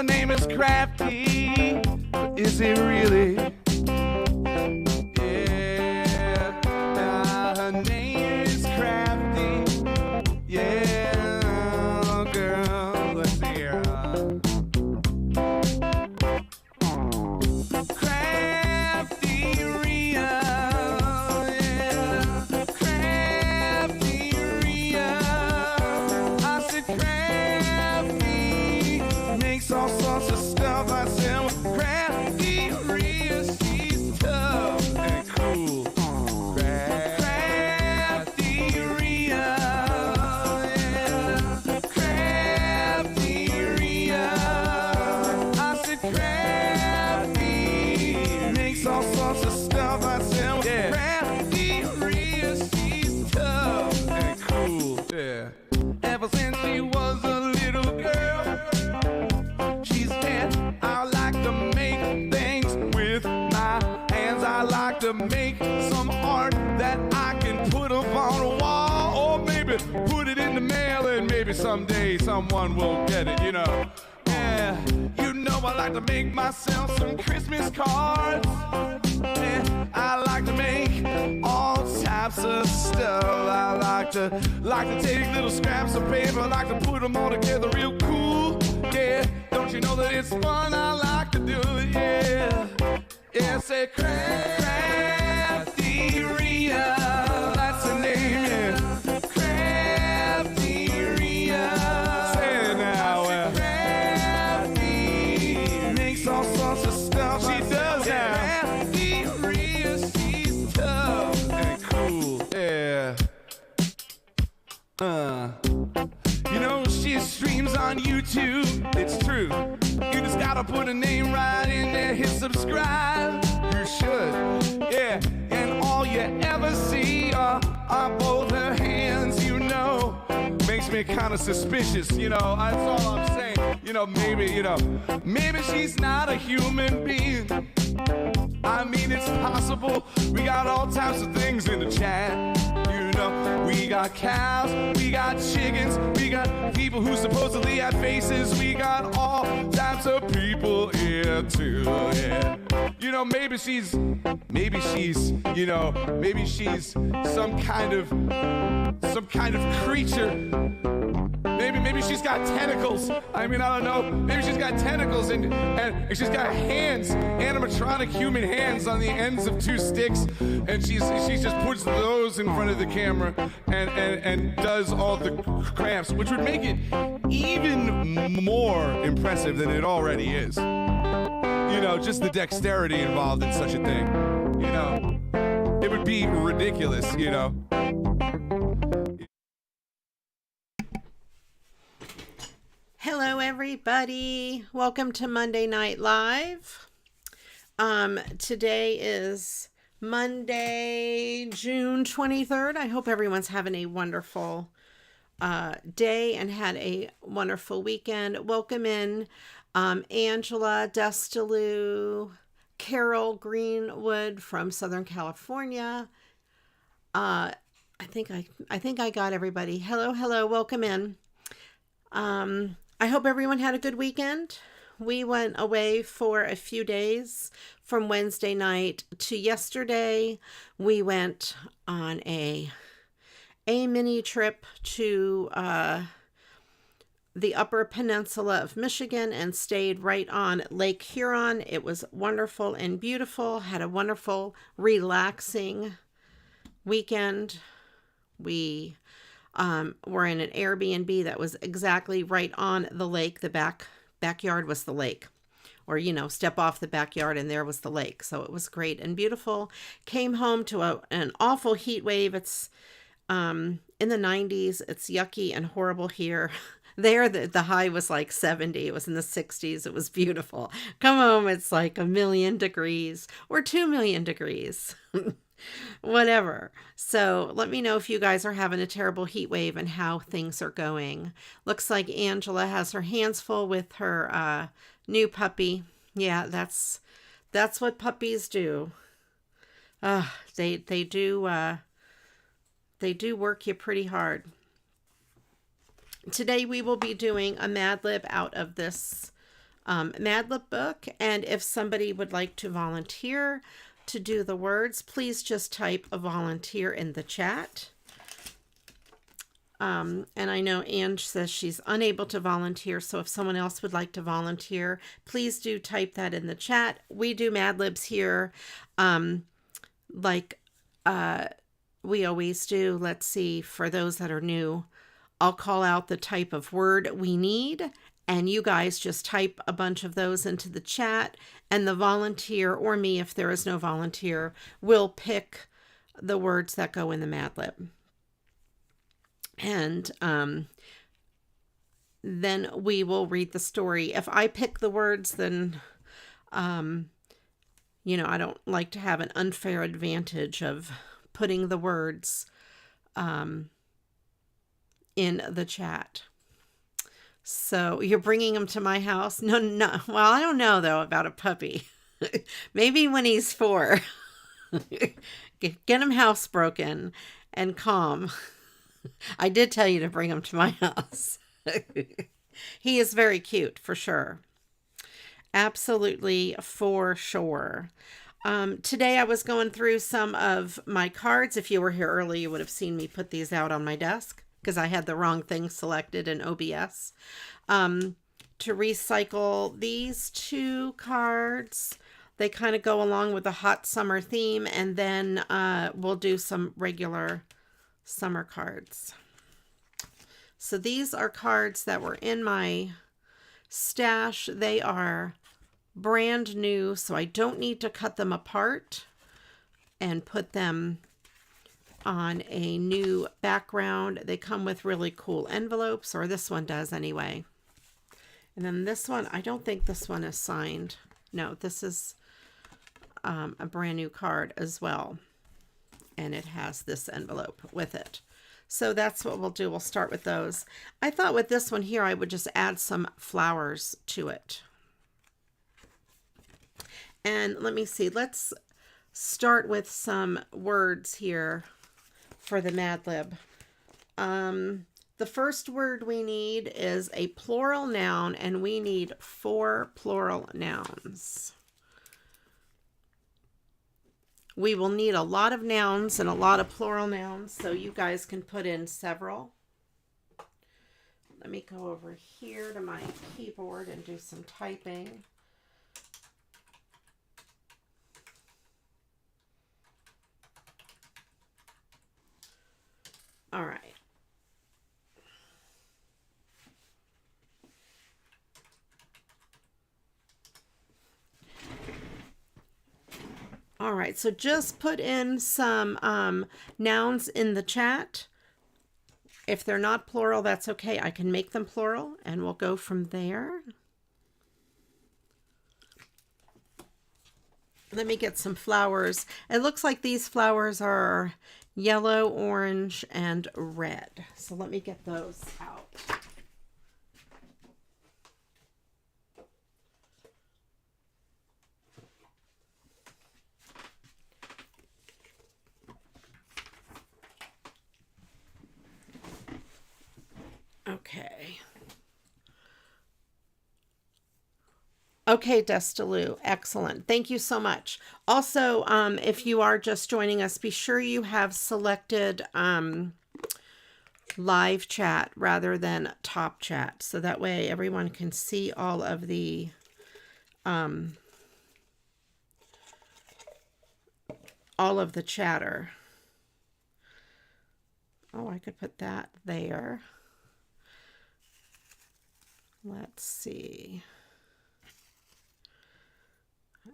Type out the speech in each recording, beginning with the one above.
her name is Crafty. But is it really? Yeah. Her name is Crafty. Yeah, girl. Let's see here. CraftyRia. Yeah. CraftyRia. I said Crafty makes all sorts of stuff. I said, well, CraftyRia, she's tough and cool. CraftyRia, yeah. CraftyRia. I said Crafty makes all sorts of stuff. I said, well, yeah. CraftyRia, she's tough and cool. Yeah. Ever since she was a little girl, she said, I like to make things with my hands. I like to make some art that I can put up on a wall, or maybe put it in the mail, and maybe someday someone will get it, you know. Yeah, you know I like to make myself some Christmas cards. Yeah, I like to make all types of stuff. I like to take little scraps of paper, I like to put them all together real cool. Yeah, don't you know that it's fun? I like to do it, yeah. Yeah, say CraftyRia, that's the name, yeah. CraftyRia, say it now, Crafty makes all sorts of stuff. She does now. CraftyRia, she's tough and cool, yeah. You know, she streams on YouTube, it's true. You just gotta put a name right in there, hit subscribe. You should, yeah. And all you ever see are both her hands, you know. Makes me kind of suspicious, you know. That's all I'm saying. You know, maybe she's not a human being. I mean, it's possible. We got all types of things in the chat. You know, we got cows, we got chickens, we got people who supposedly have faces. We got all types of people here too. Yeah. You know, maybe she's, you know, maybe she's some kind of creature. Maybe she's got tentacles. I mean, I don't know. Maybe she's got tentacles and she's got hands, animatronic human hands on the ends of two sticks, and she just puts those in front of the camera and does all the crafts, which would make it even more impressive than it already is. You know, just the dexterity involved in such a thing. You know, it would be ridiculous, you know. Hello, everybody. Welcome to Monday Night Live. Today is Monday, June 23rd. I hope everyone's having a wonderful day and had a wonderful weekend. Welcome in Angela Destalou, Carol Greenwood from Southern California. I think I got everybody. Hello. Welcome in. I hope everyone had a good weekend. We went away for a few days from Wednesday night to yesterday. We went on a mini trip to the Upper Peninsula of Michigan and stayed right on Lake Huron. It was wonderful and beautiful. Had a wonderful, relaxing weekend. We were in an Airbnb that was exactly right on the lake. The backyard was the lake, or, you know, step off the backyard and there was the lake. So it was great and beautiful. Came home to an awful heat wave. It's in the 90s. It's yucky and horrible here. There, the high was like 70. It was in the 60s. It was beautiful. Come home, it's like 1,000,000 degrees or 2,000,000 degrees. Whatever. So let me know if you guys are having a terrible heat wave and how things are going. Looks like Angela has her hands full with her new puppy. Yeah, that's what puppies do. They do work you pretty hard. Today we will be doing a Mad Lib out of this Mad Lib book. And if somebody would like to volunteer to do the words, please just type a volunteer in the chat. And I know Ange says she's unable to volunteer, so if someone else would like to volunteer, please do type that in the chat. We do Mad Libs here, like we always do. Let's see, for those that are new, I'll call out the type of word we need, and you guys just type a bunch of those into the chat, and the volunteer, or me if there is no volunteer, will pick the words that go in the Mad Lib. And then we will read the story. If I pick the words, then, you know, I don't like to have an unfair advantage of putting the words in the chat. So you're bringing him to my house? No. Well, I don't know, though, about a puppy. Maybe when he's 4. Get him housebroken and calm. I did tell you to bring him to my house. He is very cute, for sure. Absolutely, for sure. Today I was going through some of my cards. If you were here early, you would have seen me put these out on my desk because I had the wrong thing selected in OBS. To recycle these 2 cards. They kind of go along with the hot summer theme, and then we'll do some regular summer cards. So these are cards that were in my stash. They are brand new, so I don't need to cut them apart and put them on a new background. They come with really cool envelopes, or this one does anyway. And then this one, I don't think this one is signed. No, this is a brand new card as well. And it has this envelope with it. So that's what we'll do. We'll start with those. I thought with this one here, I would just add some flowers to it. And let me see. Let's start with some words here for the Mad Lib. The first word we need is a plural noun, and we need 4 plural nouns. We will need a lot of nouns and a lot of plural nouns, so you guys can put in several. Let me go over here to my keyboard and do some typing. All right. All right, so just put in some nouns in the chat. If they're not plural, that's okay. I can make them plural, and we'll go from there. Let me get some flowers. It looks like these flowers are yellow, orange, and red. So let me get those out. Okay. Okay, Destaloo. Excellent. Thank you so much. Also, if you are just joining us, be sure you have selected live chat rather than top chat. So that way everyone can see all of the chatter. Oh, I could put that there. Let's see.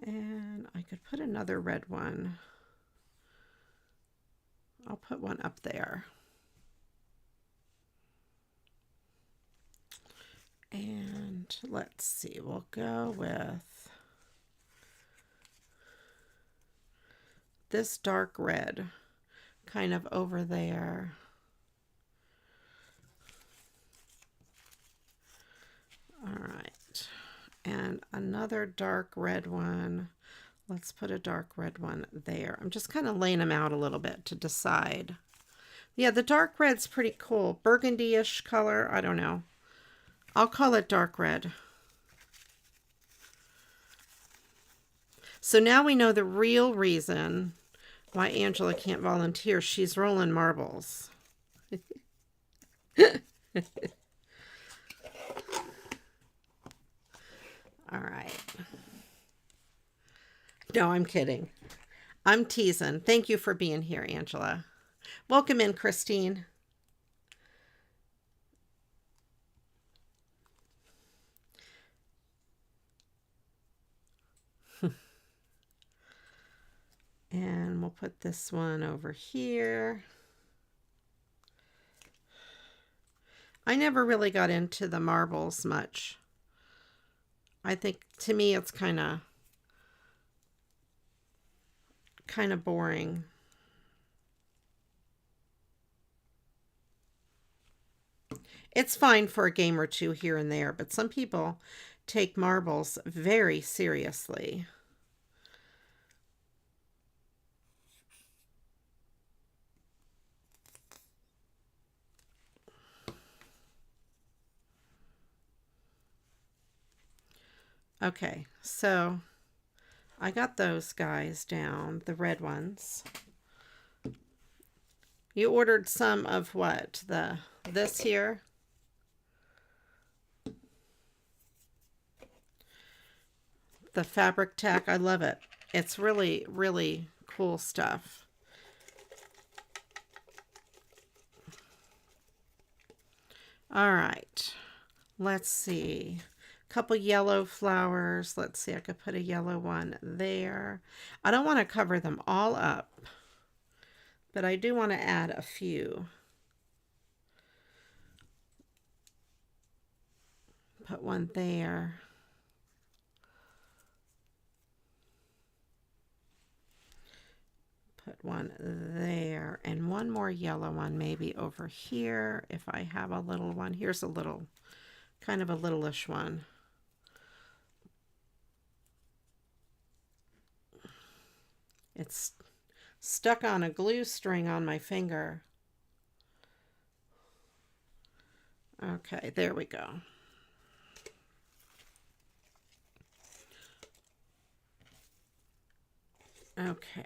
And I could put another red one. I'll put one up there. And let's see, we'll go with this dark red kind of over there. All right, and another dark red one. Let's put a dark red one there. I'm just kind of laying them out a little bit to decide. Yeah, the dark red's pretty cool. Burgundy-ish color, I don't know. I'll call it dark red. So now we know the real reason why Angela can't volunteer. She's rolling marbles. All right. No, I'm kidding. I'm teasing. Thank you for being here, Angela. Welcome in, Christine. And we'll put this one over here. I never really got into the marbles much. I think to me it's kind of boring. It's fine for a game or two here and there, but some people take marbles very seriously. Okay, so I got those guys down, the red ones. You ordered some of what? This here? The fabric tack. I love it. It's really, really cool stuff. All right. Let's see. Couple yellow flowers. Let's see, I could put a yellow one there. I don't want to cover them all up, but I do want to add a few. Put one there. Put one there, and one more yellow one maybe over here if I have a little one. Here's a little, kind of a littleish one. It's stuck on a glue string on my finger. Okay, there we go. Okay.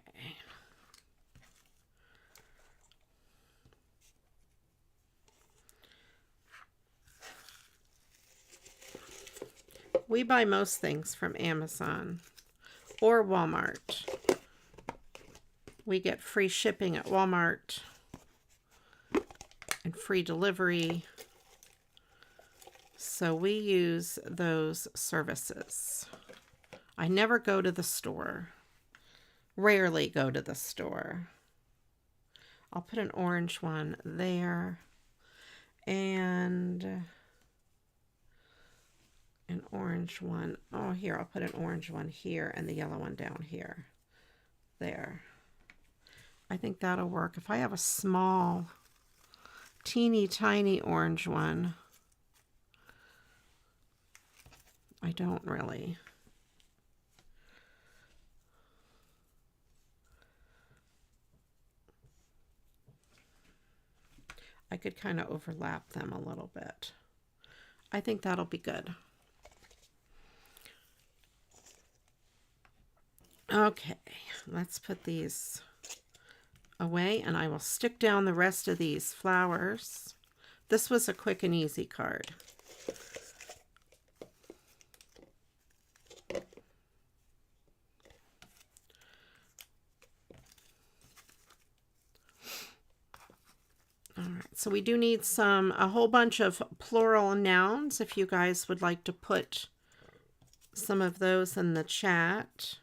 We buy most things from Amazon or Walmart. We get free shipping at Walmart and free delivery. So we use those services. I never go to the store. Rarely go to the store. I'll put an orange one there and an orange one. Oh, here, I'll put an orange one here and the yellow one down here. There. I think that'll work. If I have a small, teeny tiny orange one, I don't really. I could kind of overlap them a little bit. I think that'll be good. Okay, let's put these away and I will stick down the rest of these flowers. This was a quick and easy card. All right, so we do need a whole bunch of plural nouns if you guys would like to put some of those in the chat.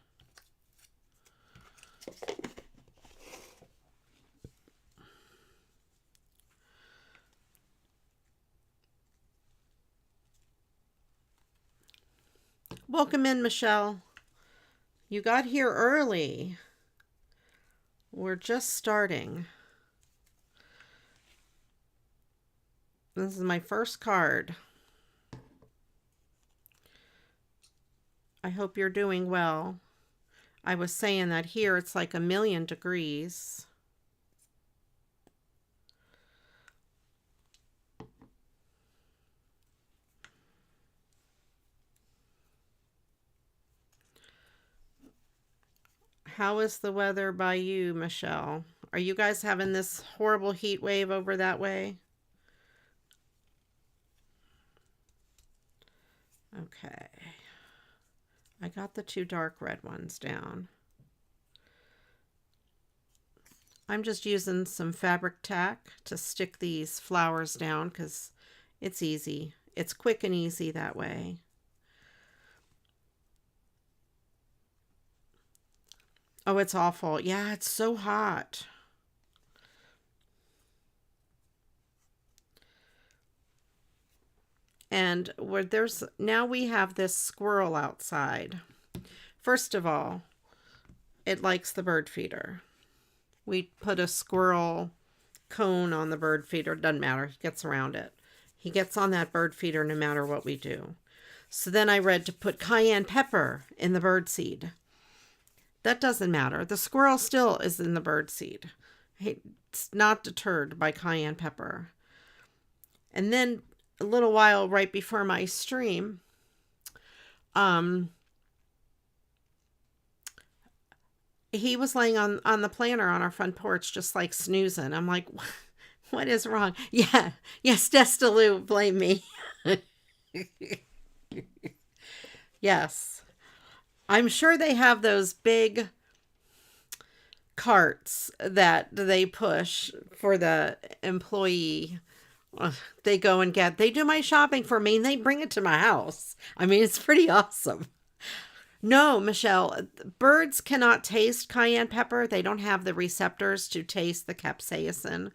Welcome in, Michelle. You got here early. We're just starting. This is my first card. I hope you're doing well. I was saying that here it's like 1,000,000 degrees. How is the weather by you, Michelle? Are you guys having this horrible heat wave over that way? Okay. I got the 2 dark red ones down. I'm just using some fabric tack to stick these flowers down because it's easy. It's quick and easy that way. Oh, it's awful. Yeah, it's so hot. And now we have this squirrel outside. First of all, it likes the bird feeder. We put a squirrel cone on the bird feeder. Doesn't matter. He gets around it. He gets on that bird feeder no matter what we do. So then I read to put cayenne pepper in the bird seed. That doesn't matter. The squirrel still is in the bird seed. It's not deterred by cayenne pepper. And then a little while right before my stream, he was laying on the planter on our front porch, just like snoozing. I'm like, what is wrong? Yeah. Yes, Destaloo, blame me. Yes. I'm sure they have those big carts that they push for the employee. They go and they do my shopping for me and they bring it to my house. I mean, it's pretty awesome. No, Michelle, birds cannot taste cayenne pepper. They don't have the receptors to taste the capsaicin.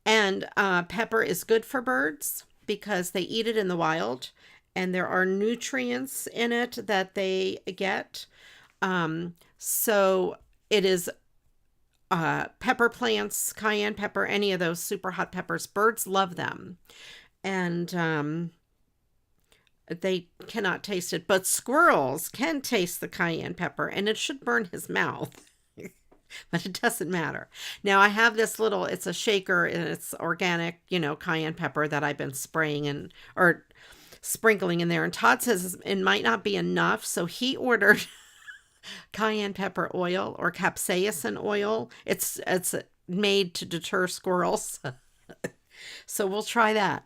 And pepper is good for birds because they eat it in the wild. And there are nutrients in it that they get. So it is pepper plants, cayenne pepper, any of those super hot peppers. Birds love them. And they cannot taste it. But squirrels can taste the cayenne pepper. And it should burn his mouth. But it doesn't matter. Now I have this it's a shaker and it's organic, cayenne pepper that I've been spraying or sprinkling in there. And Todd says it might not be enough. So he ordered cayenne pepper oil or capsaicin oil. It's made to deter squirrels. So we'll try that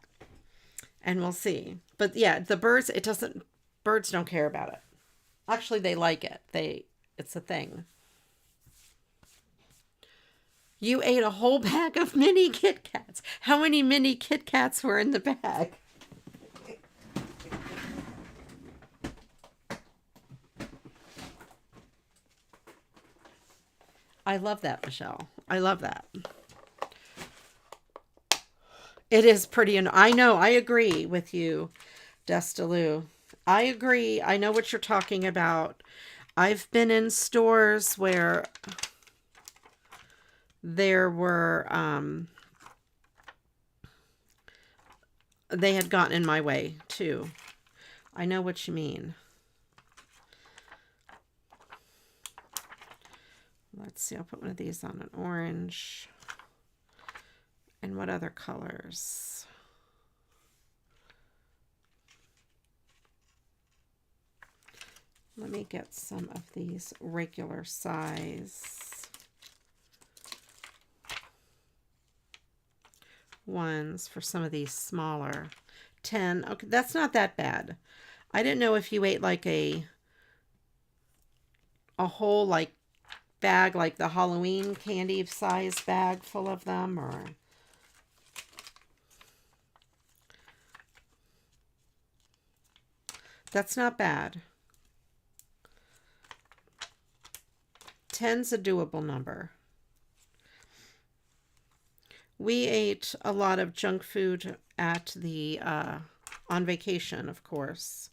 and we'll see. But yeah, the birds, birds don't care about it. Actually, they like it. It's a thing. You ate a whole bag of mini Kit Kats. How many mini Kit Kats were in the bag? I love that, Michelle. I love that. It is pretty, and I know, I agree with you, Destaloo. I agree. I know what you're talking about. I've been in stores where there were, they had gotten in my way too. I know what you mean. Let's see, I'll put one of these on an orange. And what other colors? Let me get some of these regular size ones for some of these smaller. 10. Okay, that's not that bad. I didn't know if you ate like a whole like bag, like the Halloween candy size bag full of them, or that's not bad. 10's a doable number. We ate a lot of junk food at the on vacation, of course.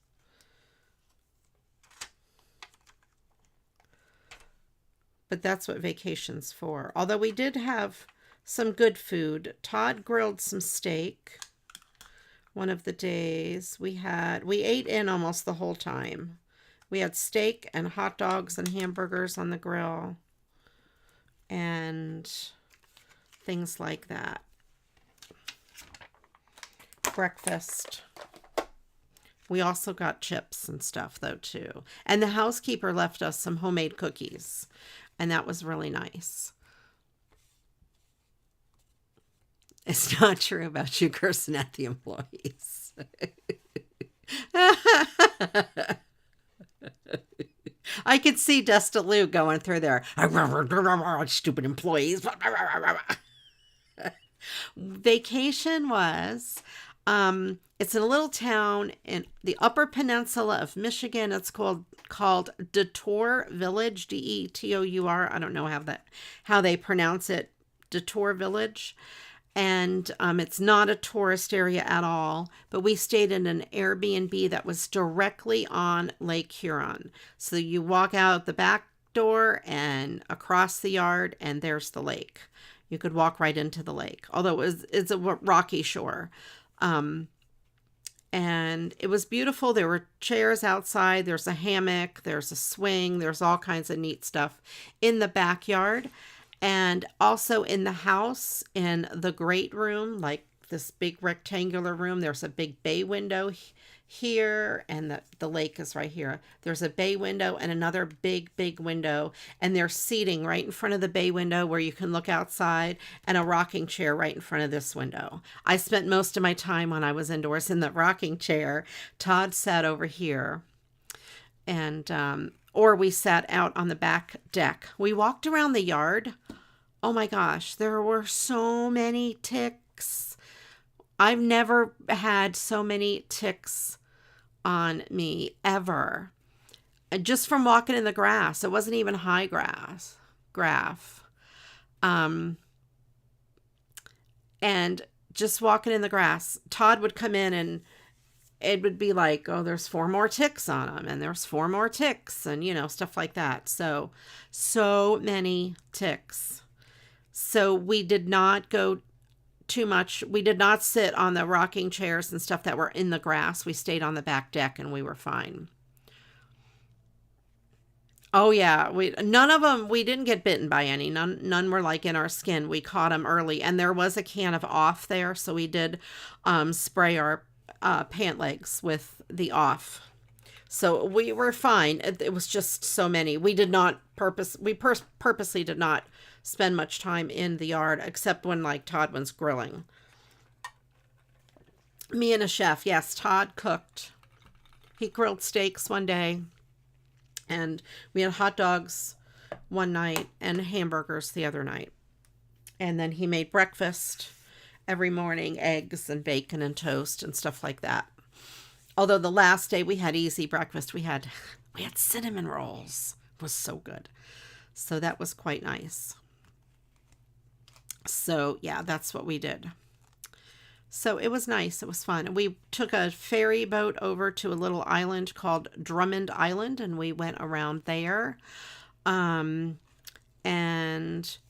But that's what vacation's for. Although we did have some good food. Todd grilled some steak one of the days. We ate in almost the whole time. We had steak and hot dogs and hamburgers on the grill and things like that. Breakfast. We also got chips and stuff though too. And the housekeeper left us some homemade cookies. And that was really nice. It's not true about you cursing at the employees. I could see Destaloo going through there. Stupid employees. Vacation was, it's in a little town in the Upper Peninsula of Michigan. It's called Detour Village, Detour. I don't know how they pronounce it, Detour Village. And it's not a tourist area at all, but we stayed in an Airbnb that was directly on Lake Huron. So you walk out the back door and across the yard, and there's the lake. You could walk right into the lake, although it's a rocky shore. And it was beautiful. There were chairs outside. There's a hammock. There's a swing. There's all kinds of neat stuff in the backyard. And also in the house, in the great room, like this big rectangular room, there's a big bay window here, and the lake is right here. There's a bay window and another big window, and there's seating right in front of the bay window where you can look outside, and a rocking chair right in front of this window. I spent most of my time when I was indoors in the rocking chair. Todd sat over here, and or we sat out on the back deck. We walked around the yard. Oh my gosh, there were so many ticks. I've never had so many ticks on me ever. Just from walking in the grass. It wasn't even high grass. And just walking in the grass. Todd would come in and it would be like, oh, there's 4 more ticks on them, and there's 4 more ticks, and stuff like that. So many ticks. So we did not go too much. We did not sit on the rocking chairs and stuff that were in the grass. We stayed on the back deck, and we were fine. Oh yeah, none of them, we didn't get bitten by any. None were like in our skin. We caught them early, and there was a can of off there, so we did spray our pant legs with the off. So we were fine. It was just so many. We did not purposely did not spend much time in the yard, except when like Todd was grilling. Me and a chef. Yes, Todd cooked. He grilled steaks one day, and we had hot dogs one night and hamburgers the other night. And then he made breakfast every morning, eggs and bacon and toast and stuff like that. Although the last day we had easy breakfast. We had cinnamon rolls. It was so good. So that was quite nice. So yeah, that's what we did. So it was nice. It was fun. We took a ferry boat over to a little island called Drummond Island, and we went around there. And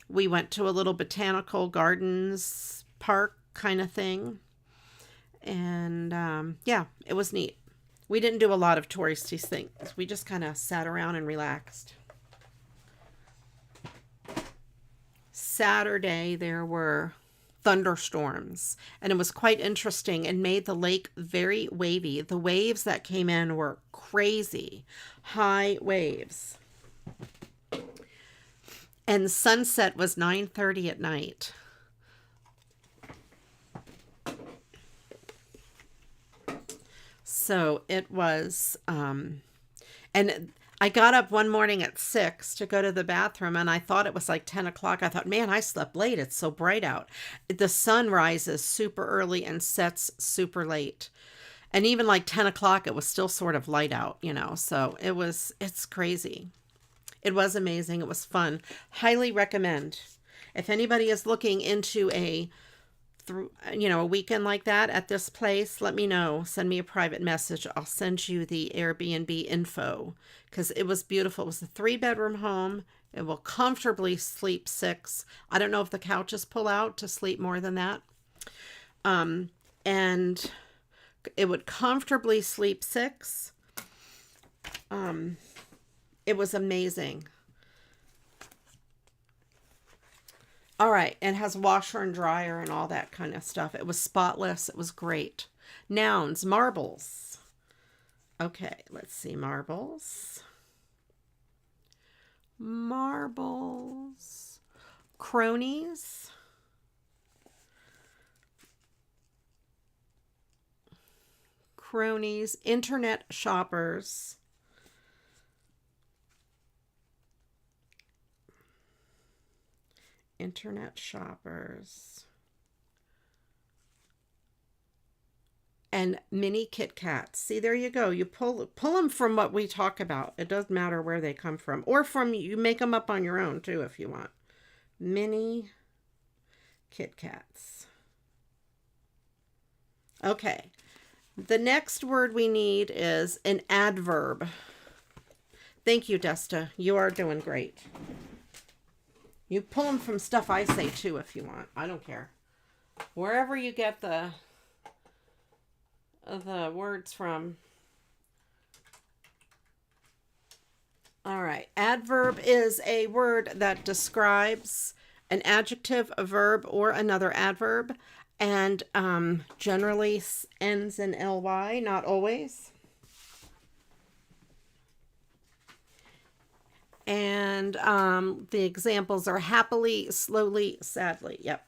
we went to a little botanical gardens park kind of thing. And yeah, it was neat. We didn't do a lot of touristy things. We just kind of sat around and relaxed. Saturday, there were thunderstorms, and it was quite interesting and made the lake very wavy. The waves that came in were crazy, high waves. And sunset was 9:30 at night. So it was, and I got up one morning at 6 to go to the bathroom, and I thought it was like 10 o'clock. I thought, man, I slept late. It's so bright out. The sun rises super early and sets super late. And even like 10 o'clock, it was still sort of light out, so it's crazy. It was amazing. It was fun. Highly recommend. If anybody is looking into a weekend like that at this place, let me know. Send me a private message. I'll send you the Airbnb info, because it was beautiful. It was a 3-bedroom home. It will comfortably sleep 6. I don't know if the couches pull out to sleep more than that. And it would comfortably sleep 6. It was amazing. All right, and has washer and dryer and all that kind of stuff. It was spotless. It was great. Nouns, marbles. Okay, let's see, marbles. marbles, cronies, internet shoppers, and mini Kit Kats. See, there you go. You pull them from what we talk about. It doesn't matter where they come from. Or from, you make them up on your own too if you want. Mini Kit Kats. Okay. The next word we need is an adverb. Thank you, Desta. You are doing great. You pull them from stuff I say too if you want. I don't care. Wherever you get the words from. All right. Adverb is a word that describes an adjective, a verb, or another adverb, and generally ends in ly, not always. And the examples are happily, slowly, sadly. Yep.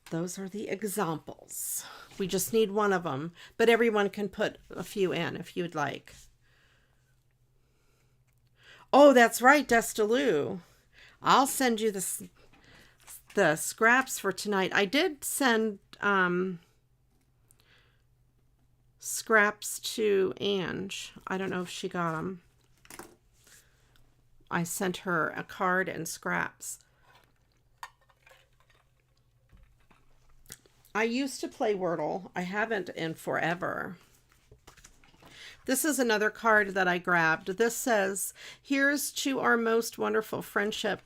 Those are the examples. We just need one of them, but everyone can put a few in if you'd like. Oh, that's right, Destaloo. I'll send you the scraps for tonight. I did send scraps to Ange. I don't know if she got them. I sent her a card and scraps. I used to play Wordle. I haven't in forever. This is another card that I grabbed. This says, here's to our most wonderful friendship.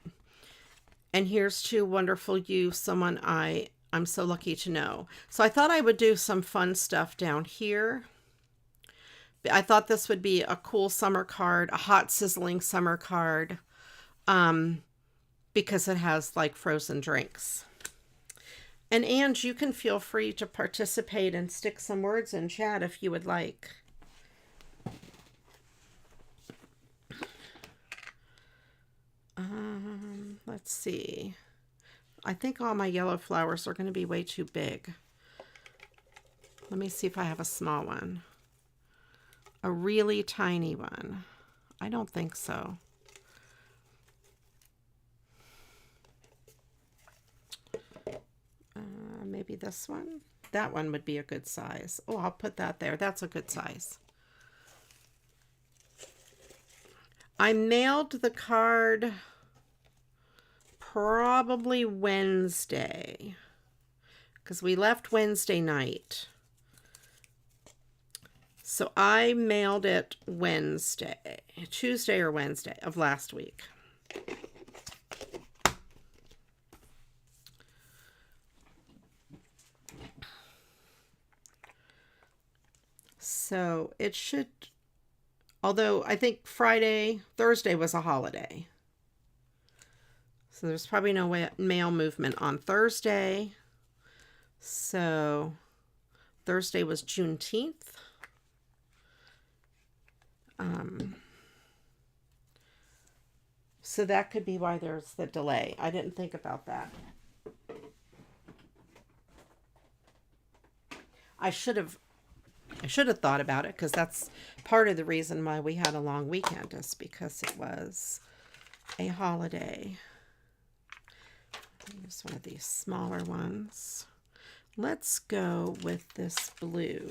And here's to wonderful you, someone I'm so lucky to know. So I thought I would do some fun stuff down here. I thought this would be a cool summer card, a hot sizzling summer card, because it has like frozen drinks. And Ange, you can feel free to participate and stick some words in chat if you would like. Let's see. I think all my yellow flowers are going to be way too big. Let me see if I have a small one. A really tiny one. I don't think so. Maybe this one. That one would be a good size. Oh, I'll put that there. That's a good size. I mailed the card probably Wednesday, because we left Wednesday night. So I mailed it Wednesday, Tuesday or Wednesday of last week. So it should, although I think Thursday was a holiday. So there's probably no mail movement on Thursday. So Thursday was Juneteenth. So that could be why there's the delay. I didn't think about that. I should have thought about it, because that's part of the reason why we had a long weekend, is because it was a holiday. Use one of these smaller ones. Let's go with this blue.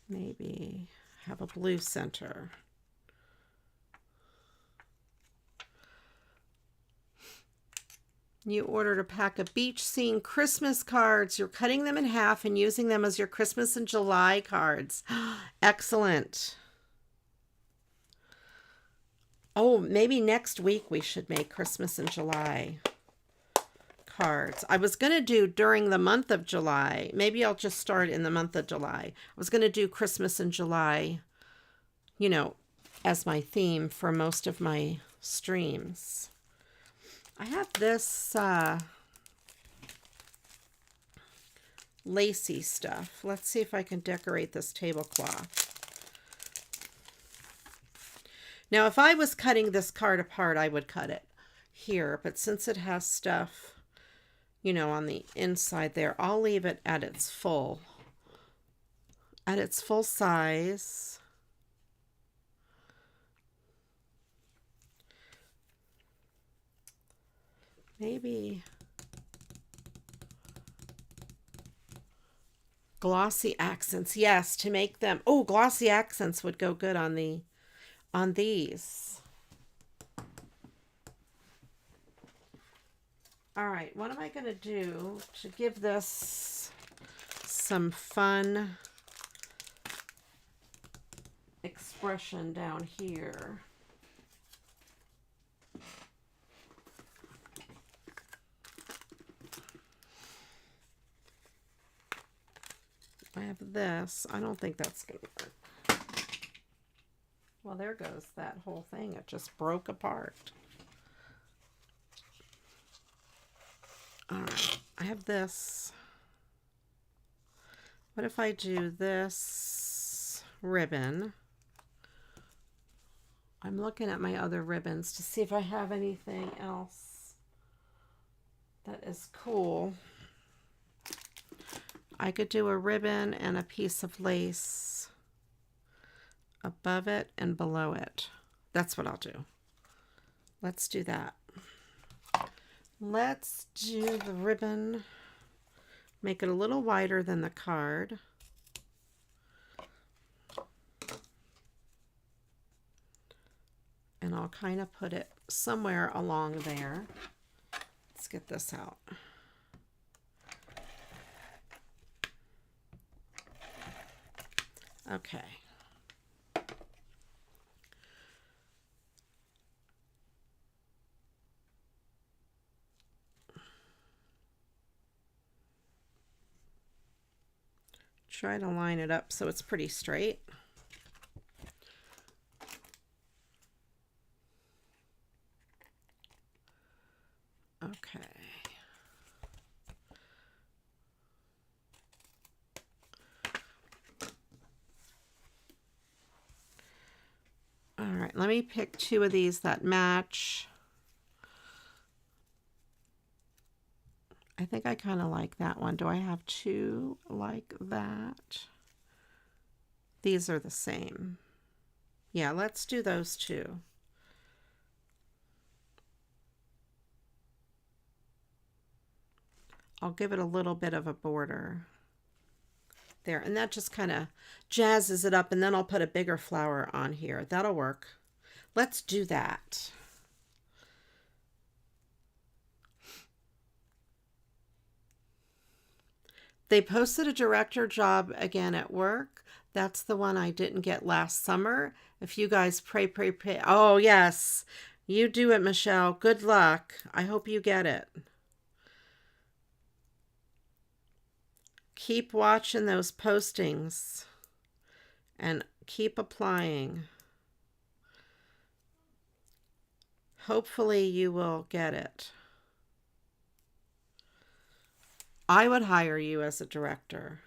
Maybe have a blue center. You ordered a pack of beach scene Christmas cards. You're cutting them in half and using them as your Christmas and July cards. Excellent. Oh, maybe next week we should make Christmas and July cards. I was going to do during the month of July. Maybe I'll just start in the month of July. I was going to do Christmas and July, you know, as my theme for most of my streams. I have this lacy stuff. Let's see if I can decorate this tablecloth. Now, if I was cutting this card apart, I would cut it here. But since it has stuff, you know, on the inside there, I'll leave it at its full size. Maybe glossy accents. Yes, to make them. Oh, glossy accents would go good on these. All right, what am I going to do to give this some fun expression down here? I have this. I don't think that's going to work. Well, there goes that whole thing. It just broke apart. All right, I have this. What if I do this ribbon? I'm looking at my other ribbons to see if I have anything else that is cool. I could do a ribbon and a piece of lace above it and below it. That's what I'll do. Let's do that. Let's do the ribbon. Make it a little wider than the card. And I'll kind of put it somewhere along there. Let's get this out. Okay. Try to line it up so it's pretty straight. Okay. All right, let me pick two of these that match. I think I kind of like that one. Do I have two like that? These are the same. Yeah, let's do those two. I'll give it a little bit of a border there, and that just kind of jazzes it up, and then I'll put a bigger flower on here. That'll work. Let's do that. They posted a director job again at work. That's the one I didn't get last summer. If you guys pray. Oh, yes. You do it, Michelle. Good luck. I hope you get it. Keep watching those postings and keep applying. Hopefully you will get it. I would hire you as a director.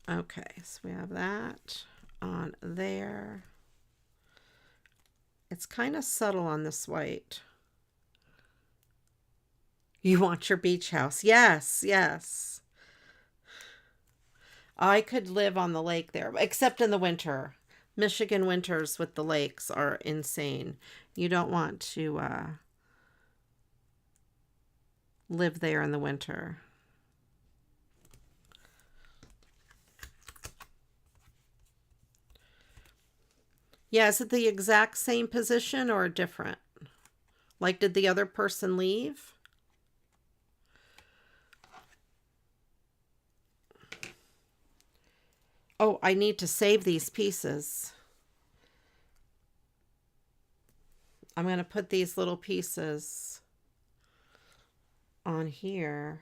Okay, so we have that on there. It's kind of subtle on this white. You want your beach house? Yes, yes. I could live on the lake there, except in the winter. Michigan winters with the lakes are insane. You don't want to live there in the winter. Yeah, is it the exact same position or different? Like, did the other person leave? Oh, I need to save these pieces. I'm going to put these little pieces on here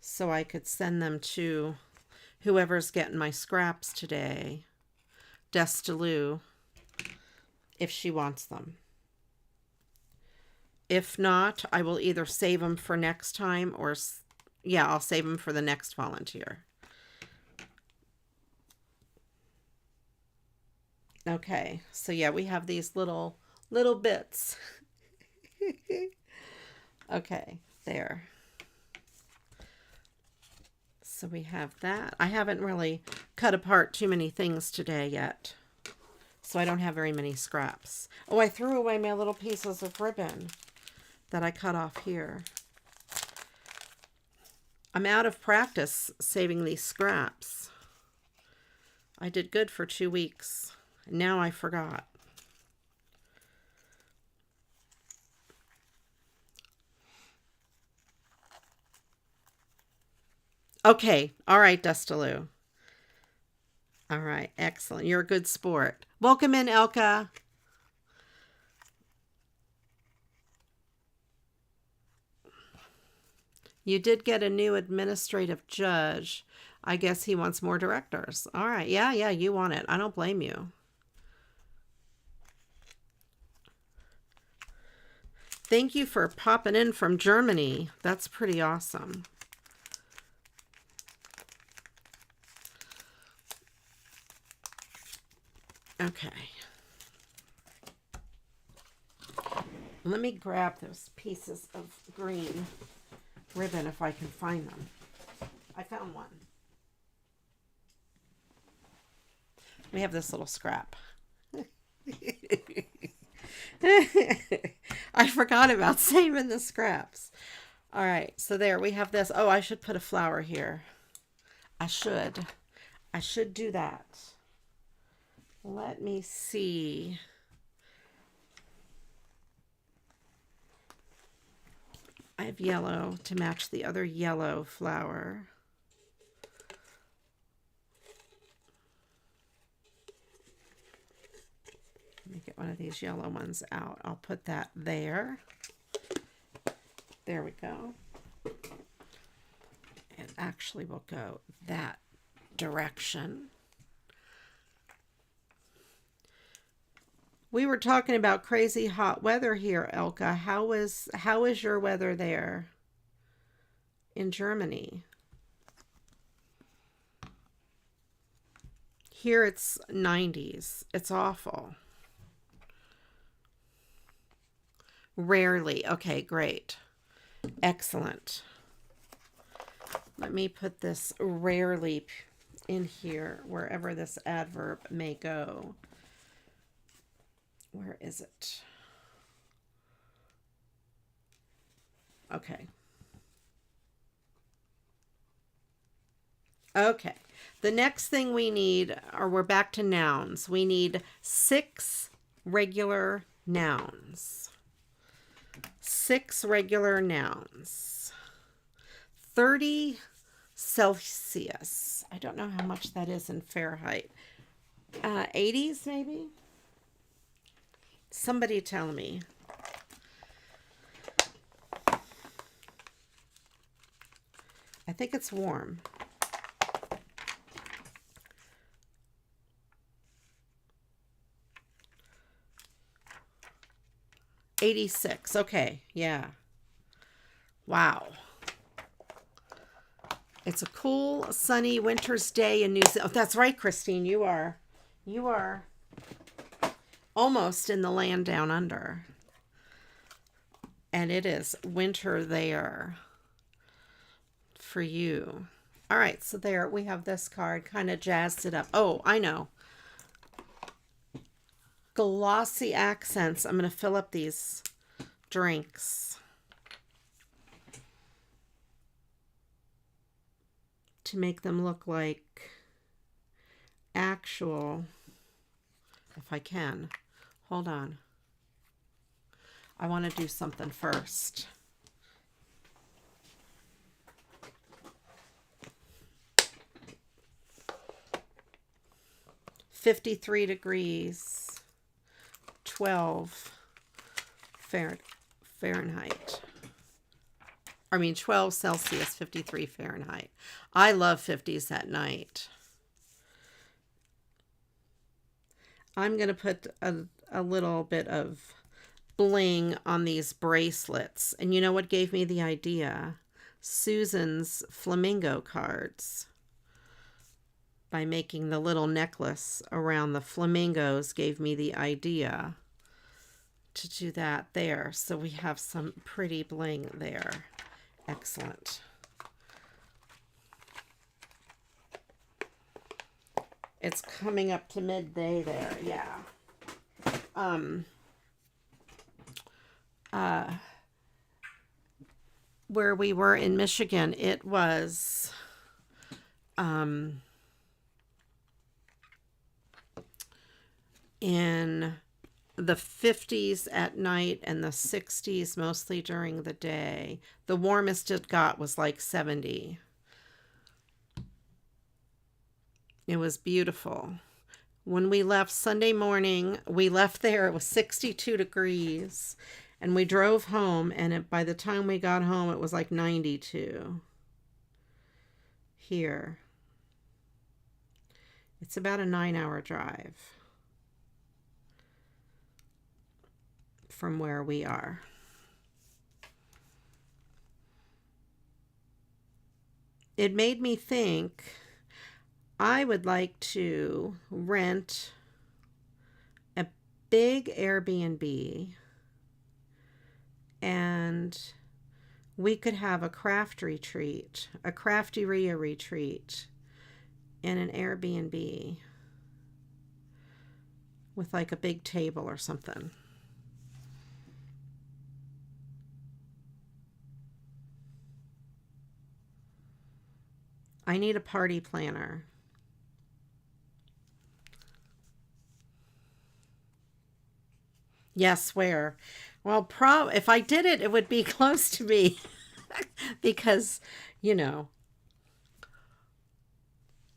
so I could send them to whoever's getting my scraps today. Destaloo, if she wants them. If not, I will either save them for next time or, yeah, I'll save them for the next volunteer. Okay, so yeah, we have these little bits. Okay, there. So we have that. I haven't really cut apart too many things today yet, so I don't have very many scraps. Oh, I threw away my little pieces of ribbon that I cut off here. I'm out of practice saving these scraps. I did good for 2 weeks. Now I forgot. Okay. All right, Dustaloo. All right. Excellent. You're a good sport. Welcome in, Elka. You did get a new administrative judge. I guess he wants more directors. All right. Yeah, you want it. I don't blame you. Thank you for popping in from Germany. That's pretty awesome. Okay. Let me grab those pieces of green ribbon if I can find them. I found one. We have this little scrap. I forgot about saving the scraps. All right, so there we have this. Oh, I should put a flower here. I should do that. Let me see. I have yellow to match the other yellow flower. Let me get one of these yellow ones out. I'll put that there. There we go. It actually will go that direction. We were talking about crazy hot weather here, Elka. How is your weather there in Germany? Here it's 90s. It's awful. Rarely. Okay, great. Excellent. Let me put this rarely in here, wherever this adverb may go. Where is it? Okay. Okay. The next thing we need, or we're back to nouns. We need 6 regular nouns. 6 regular nouns. 30 Celsius. I don't know how much that is in Fahrenheit. 80s maybe? Somebody tell me. I think it's warm. '86. Okay, yeah. Wow. It's a cool, sunny winter's day in New Zealand. Oh, that's right, Christine. You are almost in the land down under. And it is winter there for you. All right, so there we have this card, kind of jazzed it up. Oh, I know. Glossy accents. I'm going to fill up these drinks to make them look like actual, if I can. Hold on. I want to do something first. $53 degrees, 12 Fahrenheit. I mean 12 Celsius, 53 Fahrenheit. I love 50s at night. I'm going to put a little bit of bling on these bracelets. And you know what gave me the idea? Susan's flamingo cards. By making the little necklace around the flamingos gave me the idea to do that there. So we have some pretty bling there. Excellent. It's coming up to midday there, yeah. Where we were in Michigan, it was in the 50s at night and the 60s mostly during the day. The warmest it got was like 70. It was beautiful. When we left Sunday morning, we left there, it was 62 degrees. And we drove home, and by the time we got home, it was like 92 here. It's about a 9-hour drive from where we are. It made me think I would like to rent a big Airbnb, and we could have a craft retreat, a CraftyRia retreat in an Airbnb with like a big table or something. I need a party planner. Yes, where? Well, if I did it, it would be close to me because, you know,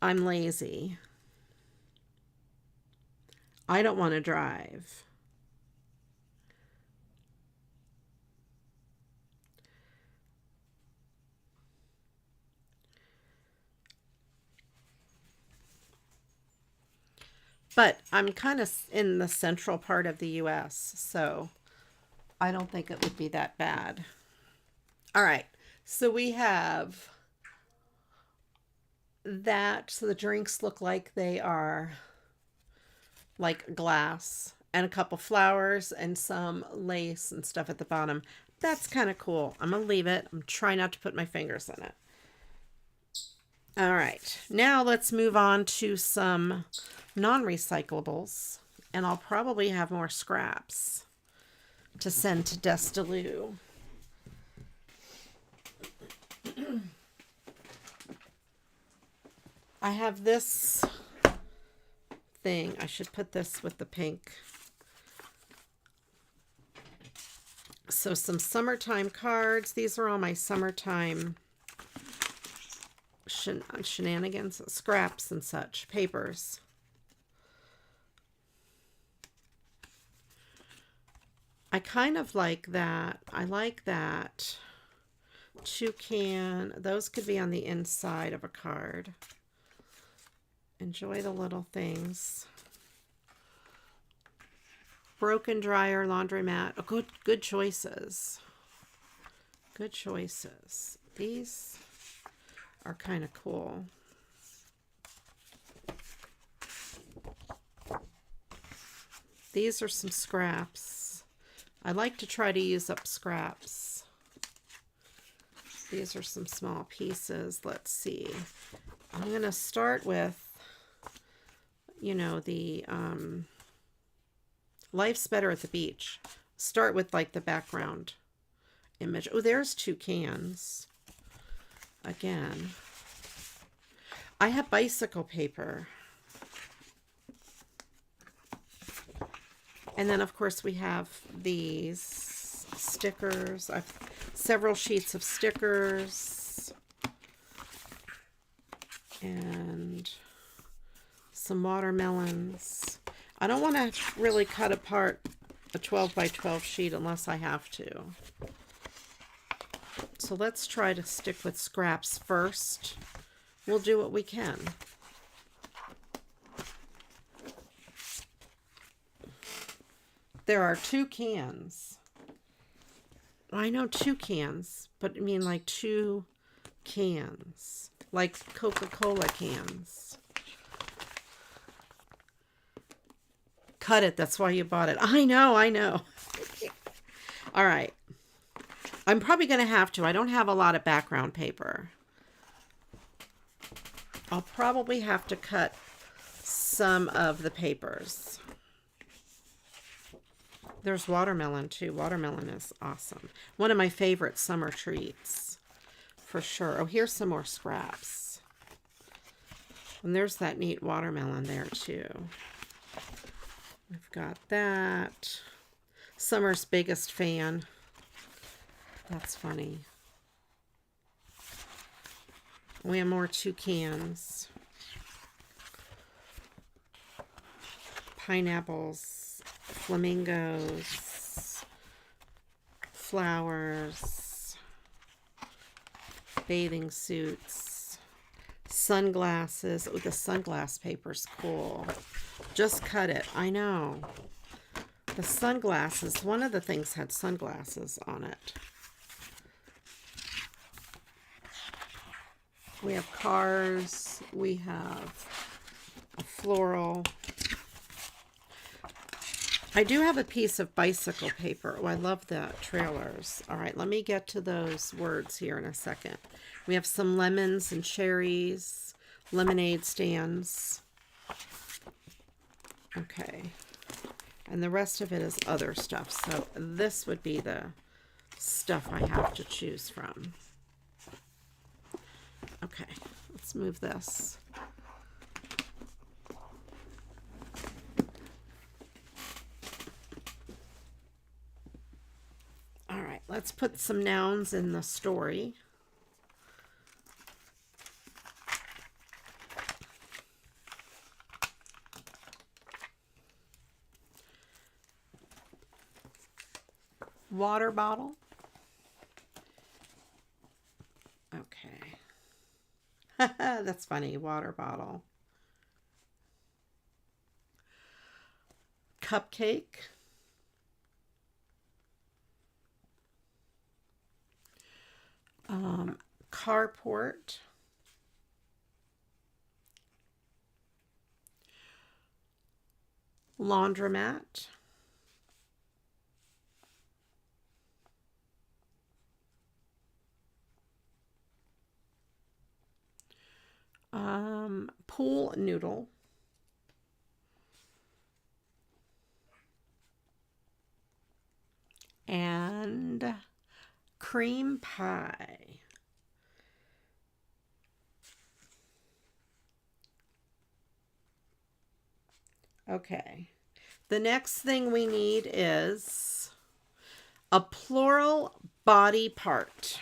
I'm lazy. I don't want to drive. But I'm kind of in the central part of the U.S., so I don't think it would be that bad. All right, so we have that. So the drinks look like they are like glass, and a couple flowers and some lace and stuff at the bottom. That's kind of cool. I'm going to leave it. I'm trying not to put my fingers in it. All right, now let's move on to some non-recyclables, and I'll probably have more scraps to send to Destaloo. I have this thing. I should put this with the pink. So some summertime cards. These are all my summertime shenanigans, scraps and such, papers. I kind of like that. I like that toucan. Those could be on the inside of a card. Enjoy the little things. Broken dryer, laundromat. Oh, good choices. Good choices. These are kind of cool. These are some scraps. I like to try to use up scraps. These are some small pieces. Let's see. I'm going to start with, you know, the Life's Better at the Beach. Start with like the background image. Oh, there's two cans. Again, I have bicycle paper. And then, of course, we have these stickers. I've several sheets of stickers. And some watermelons. I don't want to really cut apart a 12 by 12 sheet unless I have to. So let's try to stick with scraps first. We'll do what we can. There are 2 cans. I know 2 cans, but I mean like 2 cans. Like Coca-Cola cans. Cut it. That's why you bought it. I know. All right. I'm probably going to have to. I don't have a lot of background paper. I'll probably have to cut some of the papers. There's watermelon too. Watermelon is awesome. One of my favorite summer treats. For sure. Oh, here's some more scraps. And there's that neat watermelon there too. We've got that. Summer's biggest fan. That's funny. We have more toucans. Pineapples. Flamingos. Flowers. Bathing suits. Sunglasses. Oh, the sunglass paper's cool. Just cut it. I know. The sunglasses. One of the things had sunglasses on it. We have cars. We have a floral. I do have a piece of bicycle paper. Oh, I love the trailers. All right, let me get to those words here in a second. We have some lemons and cherries, lemonade stands. Okay. And the rest of it is other stuff. So this would be the stuff I have to choose from. Okay, let's move this. All right, let's put some nouns in the story. Water bottle. Okay. That's funny. Water bottle. Cupcake. Carport. Laundromat. Pool noodle. And cream pie. Okay. The next thing we need is a plural body part.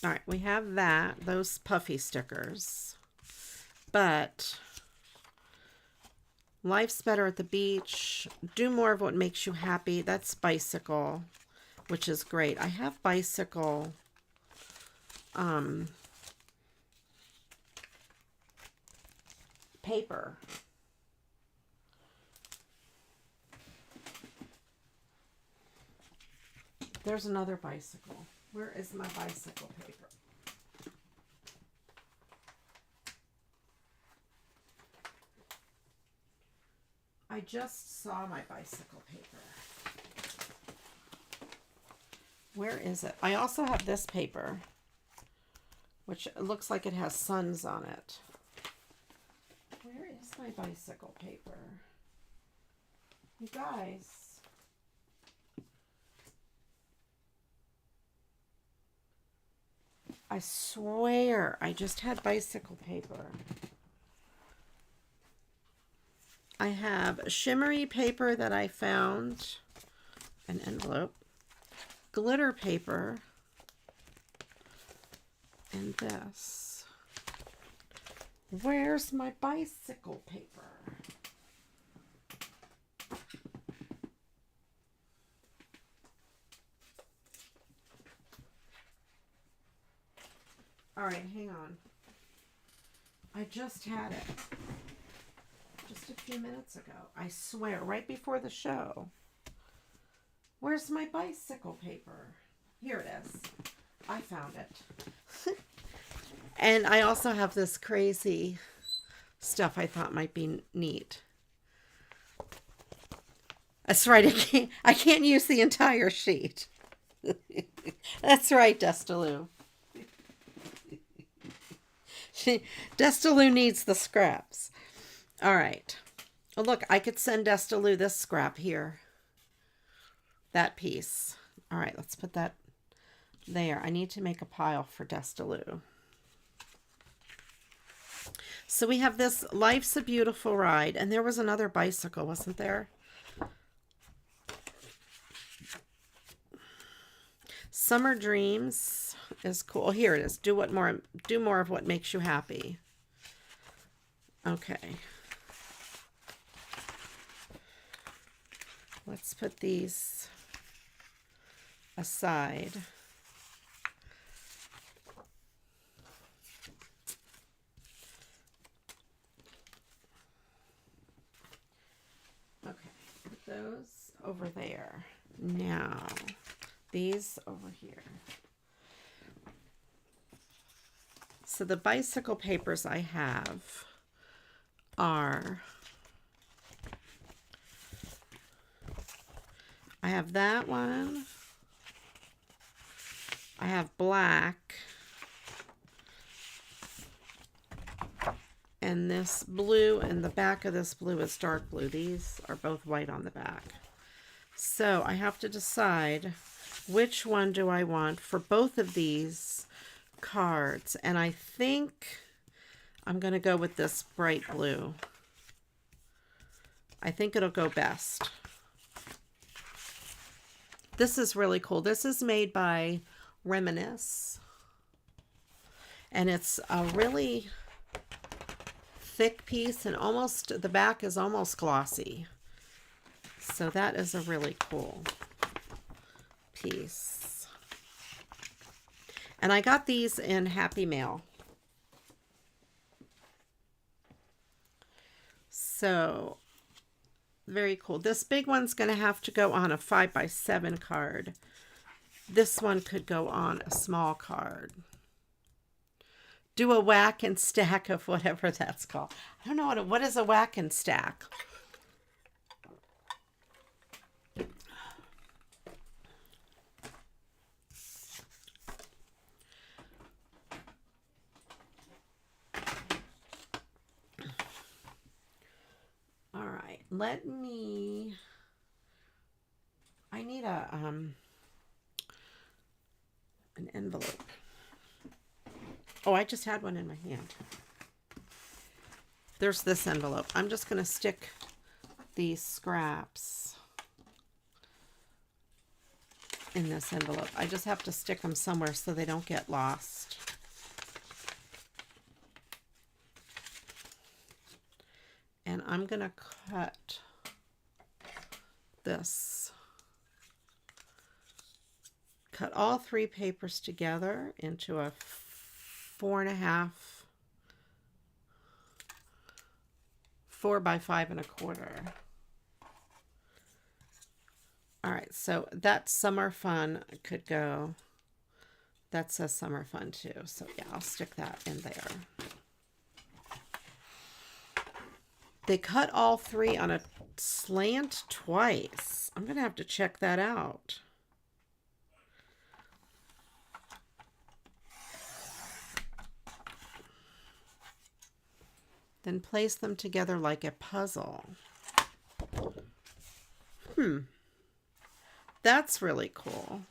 All right, we have that, those puffy stickers. But life's better at the beach. Do more of what makes you happy. That's bicycle, which is great. I have bicycle paper. There's another bicycle. Where is my bicycle paper? I just saw my bicycle paper. Where is it? I also have this paper, which looks like it has suns on it. Where is my bicycle paper? You guys. I swear I just had bicycle paper. I have shimmery paper that I found, an envelope, glitter paper, and this. Where's my bicycle paper? All right, hang on. I just had it. Just a few minutes ago. I swear, right before the show. Where's my bicycle paper? Here it is. I found it. And I also have this crazy stuff I thought might be neat. That's right. I can't use the entire sheet. That's right, Destaloo. Destaloo needs the scraps. All right. Oh, look, I could send Destaloo this scrap here. That piece. All right, let's put that there. I need to make a pile for Destaloo. So we have this Life's a Beautiful Ride, and there was another bicycle, wasn't there? Summer Dreams is cool. Oh, here it is. Do more of what makes you happy. Okay. Let's put these aside. Okay, put those over there. Now, these over here. So the bicycle papers I have are, I have that one. I have black. And this blue, and the back of this blue is dark blue. These are both white on the back. So I have to decide which one do I want for both of these cards. And I think I'm going to go with this bright blue. I think it'll go best. This is really cool. This is made by Reminisce. And it's a really thick piece, and almost the back is almost glossy. So that is a really cool piece. And I got these in Happy Mail. So very cool. This big one's going to have to go on a 5x7 card. This one could go on a small card. Do a whack and stack of whatever that's called. I don't know what is a whack and stack. All right, I need an envelope. Oh, I just had one in my hand. There's this envelope. I'm just going to stick these scraps in this envelope. I just have to stick them somewhere so they don't get lost. And I'm going to cut this. Cut all three papers together into a 4.5, 4 by 5 1/4. All right, so that Summer Fun could go. That says Summer Fun too. So yeah, I'll stick that in there. They cut all three on a slant twice. I'm gonna have to check that out. Then place them together like a puzzle. That's really cool.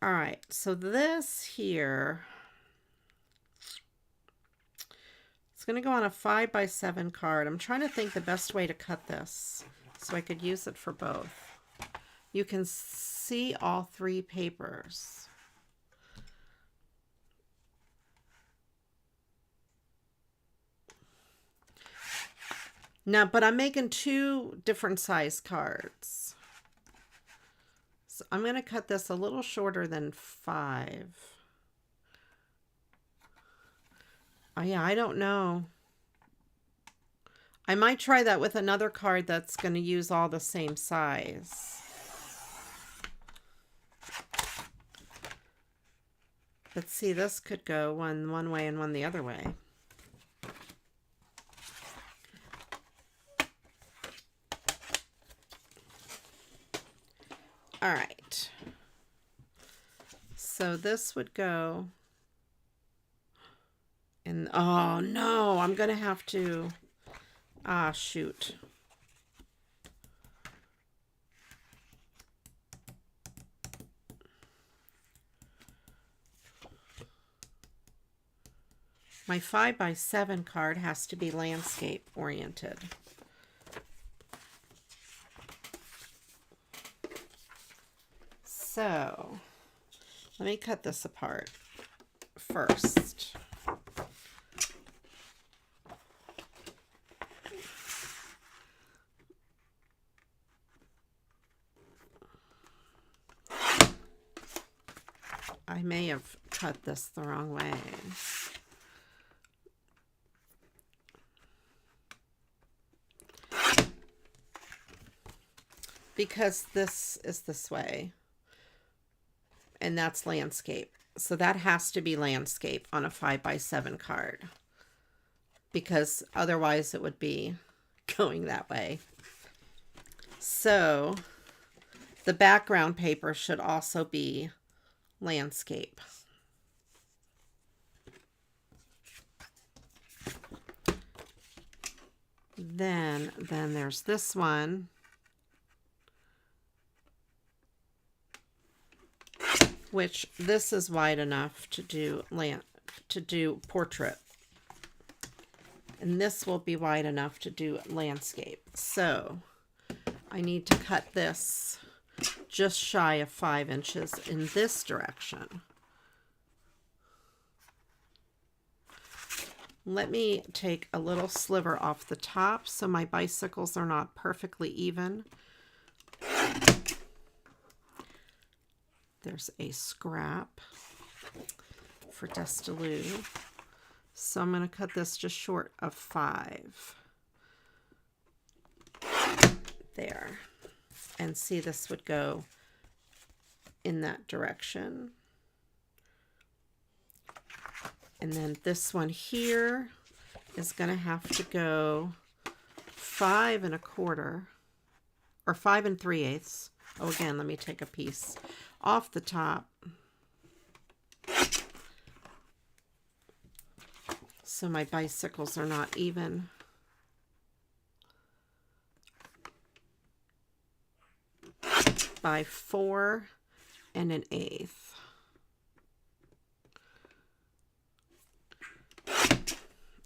All right, so this here, it's going to go on a 5x7 card. I'm trying to think the best way to cut this so I could use it for both. You can see all three papers. Now, but I'm making 2 different size cards. So I'm going to cut this a little shorter than 5. Oh yeah, I don't know. I might try that with another card that's going to use all the same size. But see, this could go one way and one the other way. All right. So this would go in. Oh no, I'm going to have to. Ah, shoot. My 5x7 card has to be landscape oriented. So, let me cut this apart first. I may have cut this the wrong way. Because this is this way. And that's landscape. So that has to be landscape on a 5x7 card. Because otherwise it would be going that way. So the background paper should also be landscape. Then there's this one. Which this is wide enough to do portrait. And this will be wide enough to do landscape. So I need to cut this just shy of 5 inches in this direction. Let me take a little sliver off the top so my bicycles are not perfectly even. There's a scrap for Destilou. So I'm going to cut this just short of 5. There. And see, this would go in that direction. And then this one here is going to have to go 5 1/4 or 5 3/8. Oh, again, let me take a piece off the top. So my bicycles are not even. By 4 1/8.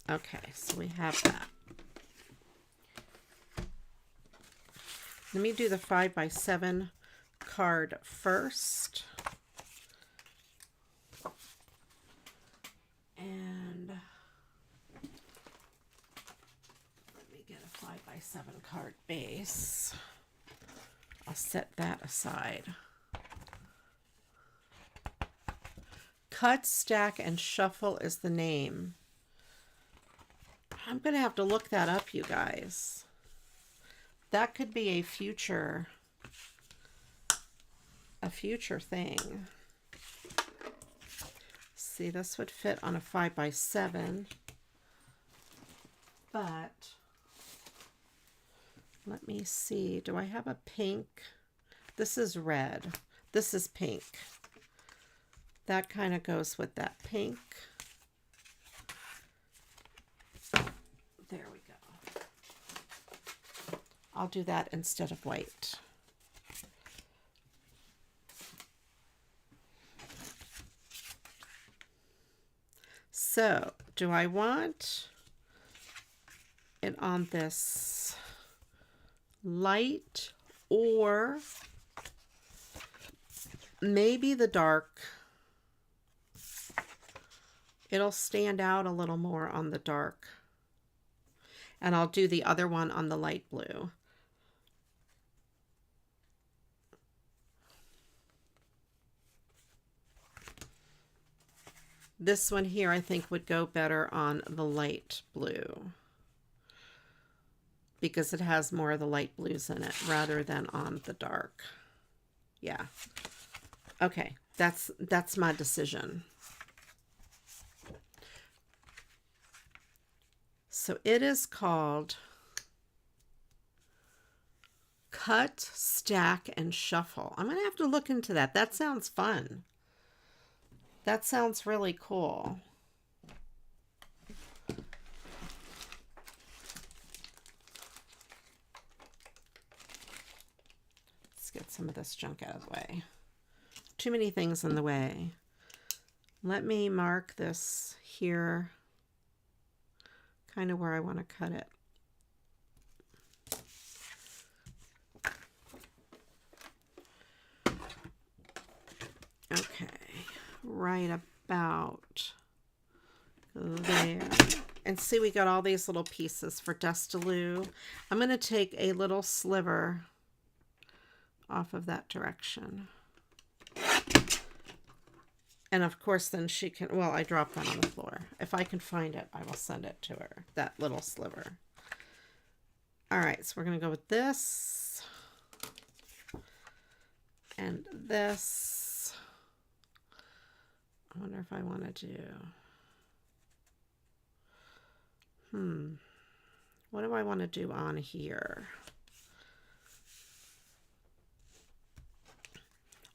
Okay, so we have that. Let me do the 5x7 card first. And let me get a 5x7 card base. I'll set that aside. Cut, stack, and shuffle is the name. I'm going to have to look that up, you guys. That could be a future thing. See, this would fit on a 5x7. But let me see. Do I have a pink? This is red. This is pink. That kind of goes with that pink. There we go. I'll do that instead of white. So, do I want it on this light or maybe the dark? It'll stand out a little more on the dark. And I'll do the other one on the light blue. This one here I think would go better on the light blue. because it has more of the light blues in it rather than on the dark. Yeah. Okay, that's my decision. So it is called Cut, Stack, and Shuffle. I'm going to have to look into that. That sounds fun. That sounds really cool. Let's get some of this junk out of the way. Too many things in the way. Let me mark this here, kind of where I want to cut it. Okay, right about there. And see, we got all these little pieces for Dustaloo. I'm going to take a little sliver off of that direction. And of course, then she can, well, I dropped one on the floor. If I can find it, I will send it to her, that little sliver. All right, so we're going to go with this and this. I wonder if I want to do, what do I want to do on here?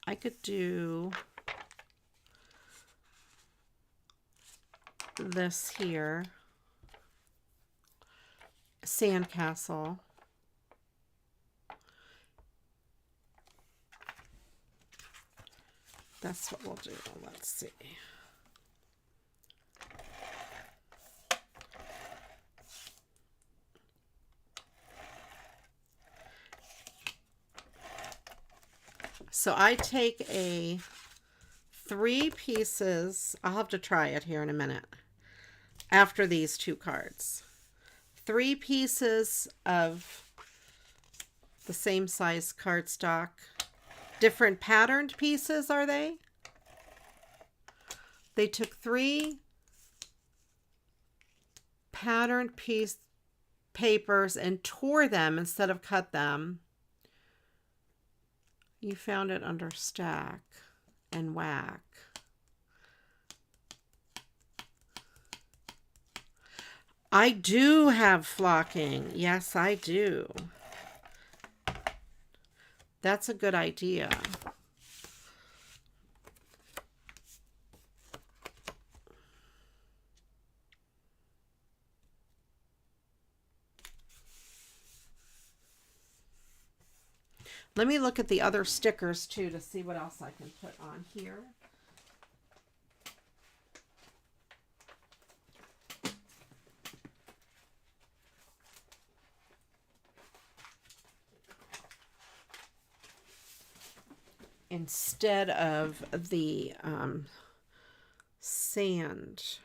I could do this here, sandcastle. That's what we'll do. Let's see. So I take a 3 pieces. I'll have to try it here in a minute. After these 2 cards, 3 pieces of the same size cardstock. Different patterned pieces, are they? They took 3 patterned papers and tore them instead of cut them. You found it under stack and whack. I do have flocking. Yes, I do. That's a good idea. Let me look at the other stickers too to see what else I can put on here. Instead of the sandcastle.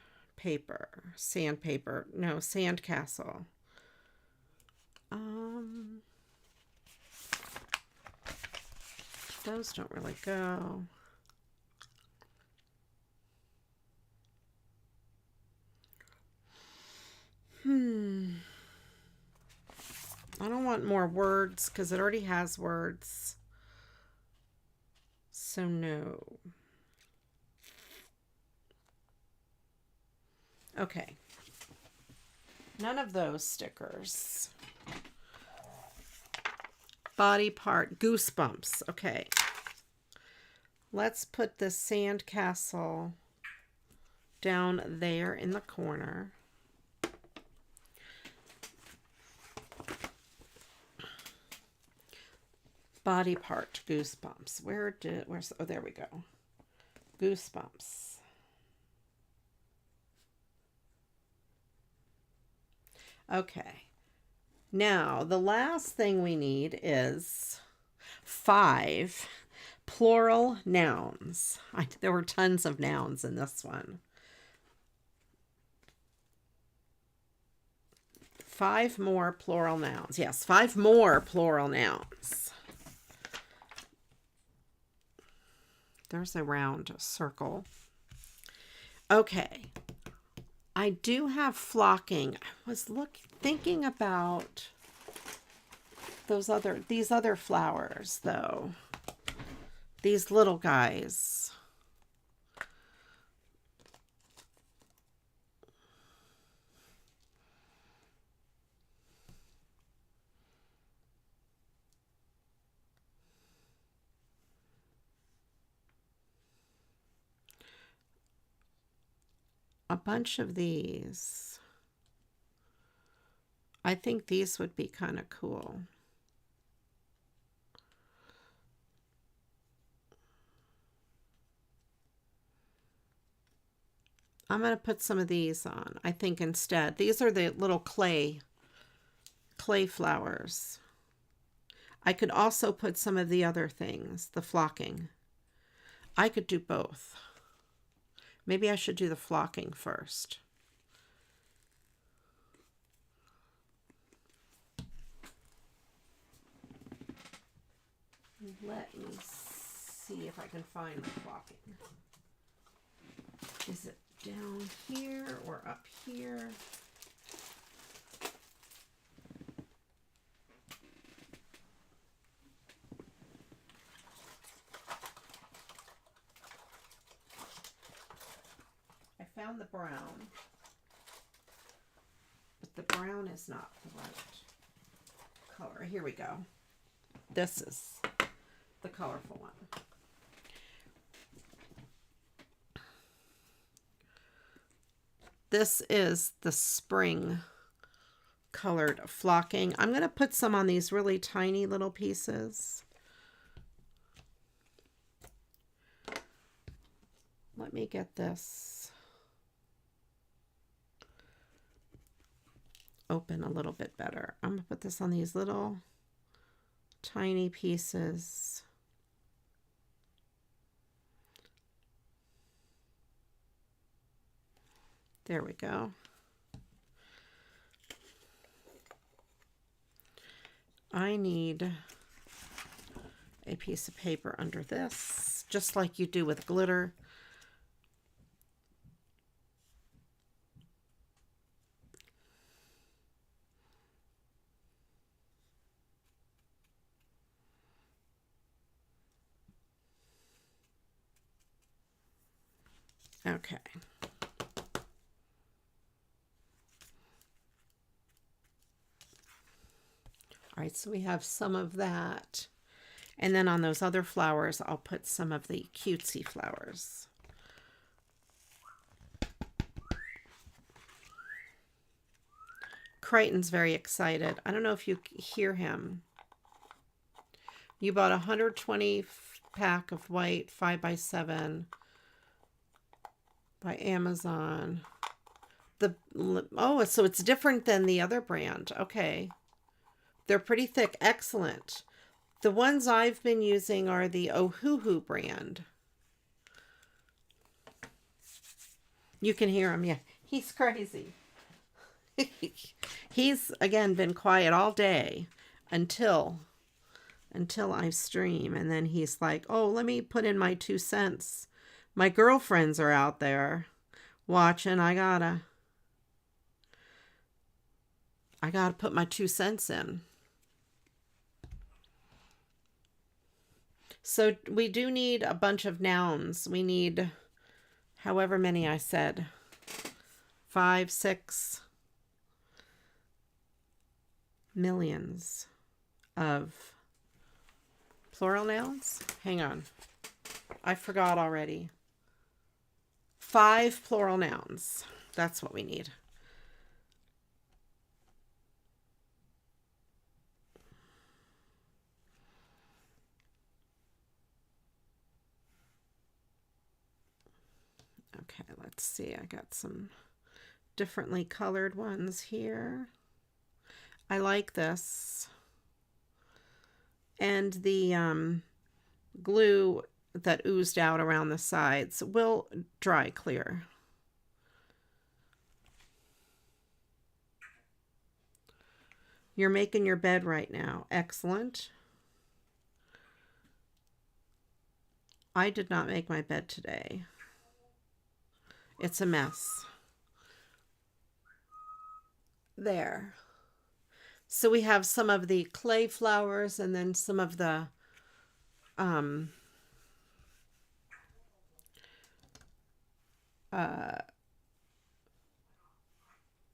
Those don't really go. I don't want more words because it already has words. So no. Okay. None of those stickers. Body part, goosebumps. Okay. Let's put this sandcastle down there in the corner. Body part, goosebumps. Where's, oh, there we go. Goosebumps. Okay. Now, the last thing we need is 5 plural nouns. There were tons of nouns in this one. 5 more plural nouns. Yes, 5 more plural nouns. There's a round circle. Okay. I do have flocking. I was thinking about these other flowers though. These little guys. A bunch of these. I think these would be kind of cool. I'm going to put some of these on, I think, instead. These are the little clay flowers. I could also put some of the other things, the flocking. I could do both. Maybe I should do the flocking first. Let me see if I can find the flocking. Is it down here or up here? I found the brown, but the brown is not the right color. Here we go. This is the colorful one. This is the spring colored flocking. I'm going to put some on these really tiny little pieces. Let me get this open a little bit better. I'm going to put this on these little tiny pieces. There we go. I need a piece of paper under this, just like you do with glitter. Okay. All right, so we have some of that. And then on those other flowers, I'll put some of the cutesy flowers. Crichton's very excited. I don't know if you hear him. You bought a 120 pack of white 5x7 by Amazon. Oh, so it's different than the other brand. Okay. They're pretty thick. Excellent. The ones I've been using are the Ohuhu brand. You can hear him. Yeah, he's crazy. He's, again, been quiet all day until I stream. And then he's like, oh, let me put in my 2 cents. My girlfriends are out there watching. I gotta put my 2 cents in. So we do need a bunch of nouns. We need however many I said. 5, 6 millions of plural nouns. Hang on. I forgot already. 5 plural nouns. That's what we need. Okay, let's see. I got some differently colored ones here. I like this. And the glue that oozed out around the sides will dry clear. You're making your bed right now. Excellent. I did not make my bed today. It's a mess. There. So we have some of the clay flowers and then some of the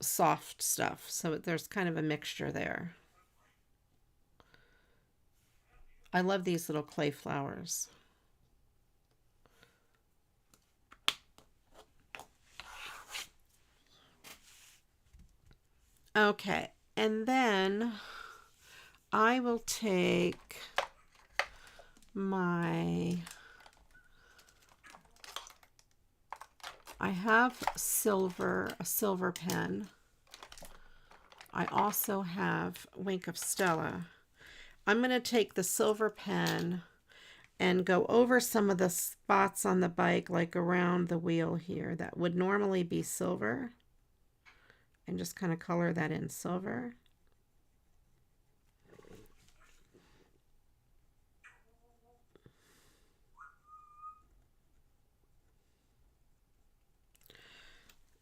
soft stuff. So there's kind of a mixture there. I love these little clay flowers. Okay, and then I will take my, I have a silver pen. I also have Wink of Stella. I'm going to take the silver pen and go over some of the spots on the bike, like around the wheel here that would normally be silver, and just kind of color that in silver.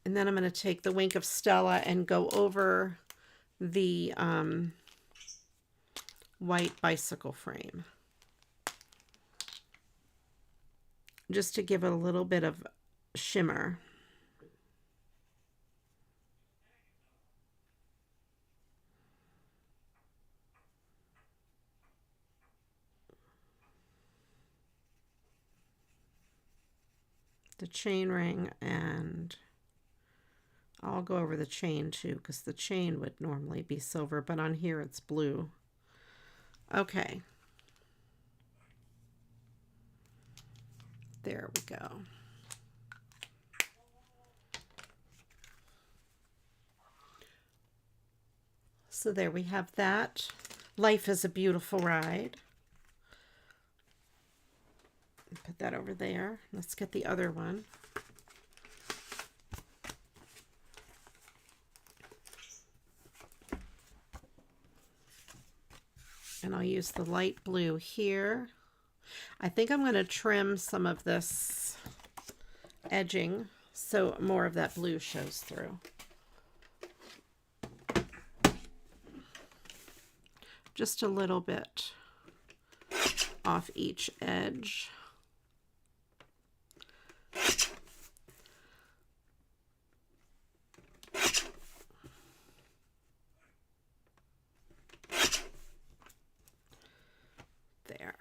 And then I'm going to take the Wink of Stella and go over the white bicycle frame, just to give it a little bit of shimmer. The chain ring, and I'll go over the chain too, because the chain would normally be silver, but on here it's blue. Okay. There we go. So there we have that. Life is a Beautiful Ride. Put that over there. Let's get the other one. And I'll use the light blue here. I think I'm going to trim some of this edging so more of that blue shows through. Just a little bit off each edge. There.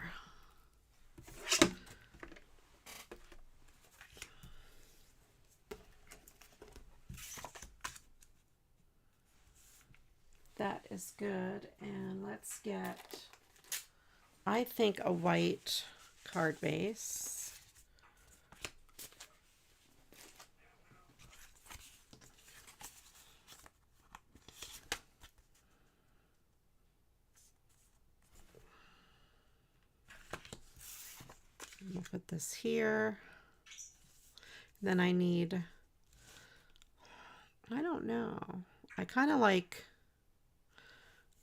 That is good. And let's get, I think, a white card base. We'll put this here. Then I need, I don't know. I kind of like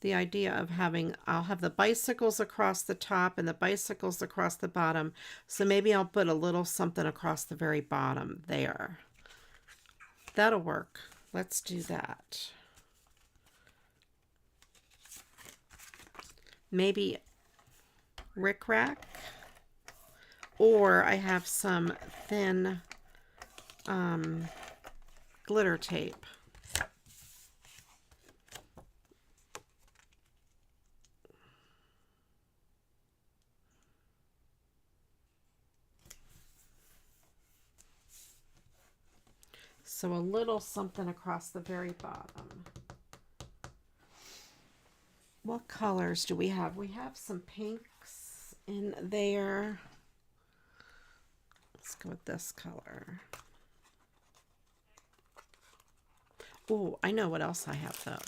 the idea of having, I'll have the bicycles across the top and the bicycles across the bottom. So maybe I'll put a little something across the very bottom there. That'll work. Let's do that. Maybe rickrack. Or I have some thin glitter tape. So a little something across the very bottom. What colors do we have? We have some pinks in there. Let's go with this color. Oh, I know what else I have though.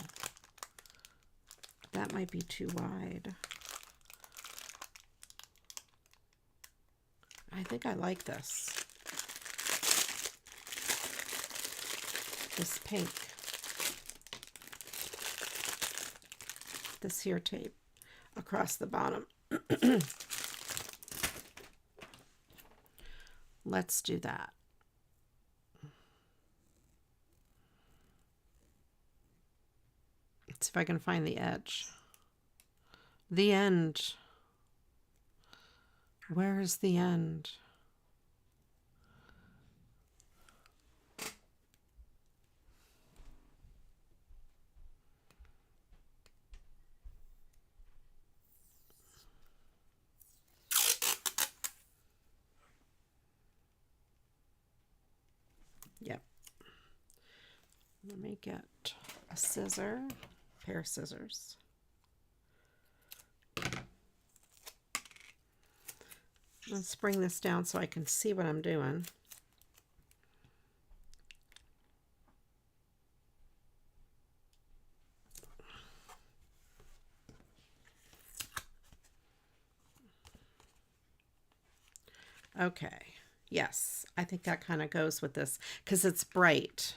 That might be too wide. I think I like this. This pink. This here tape across the bottom. Let's do that. see if I can find the edge. The end. Where is the end? Yep. Let me get a scissor, pair of scissors. Let's bring this down so I can see what I'm doing. Okay, yes, I think that kind of goes with this because it's bright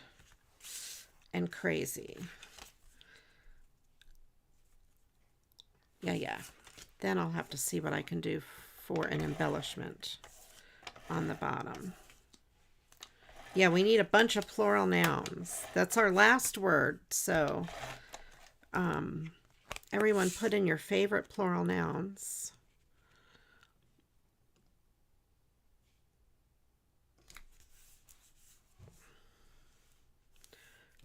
and crazy. Yeah. Then I'll have to see what I can do for an embellishment on the bottom. Yeah, we need a bunch of plural nouns. That's our last word. So everyone put in your favorite plural nouns.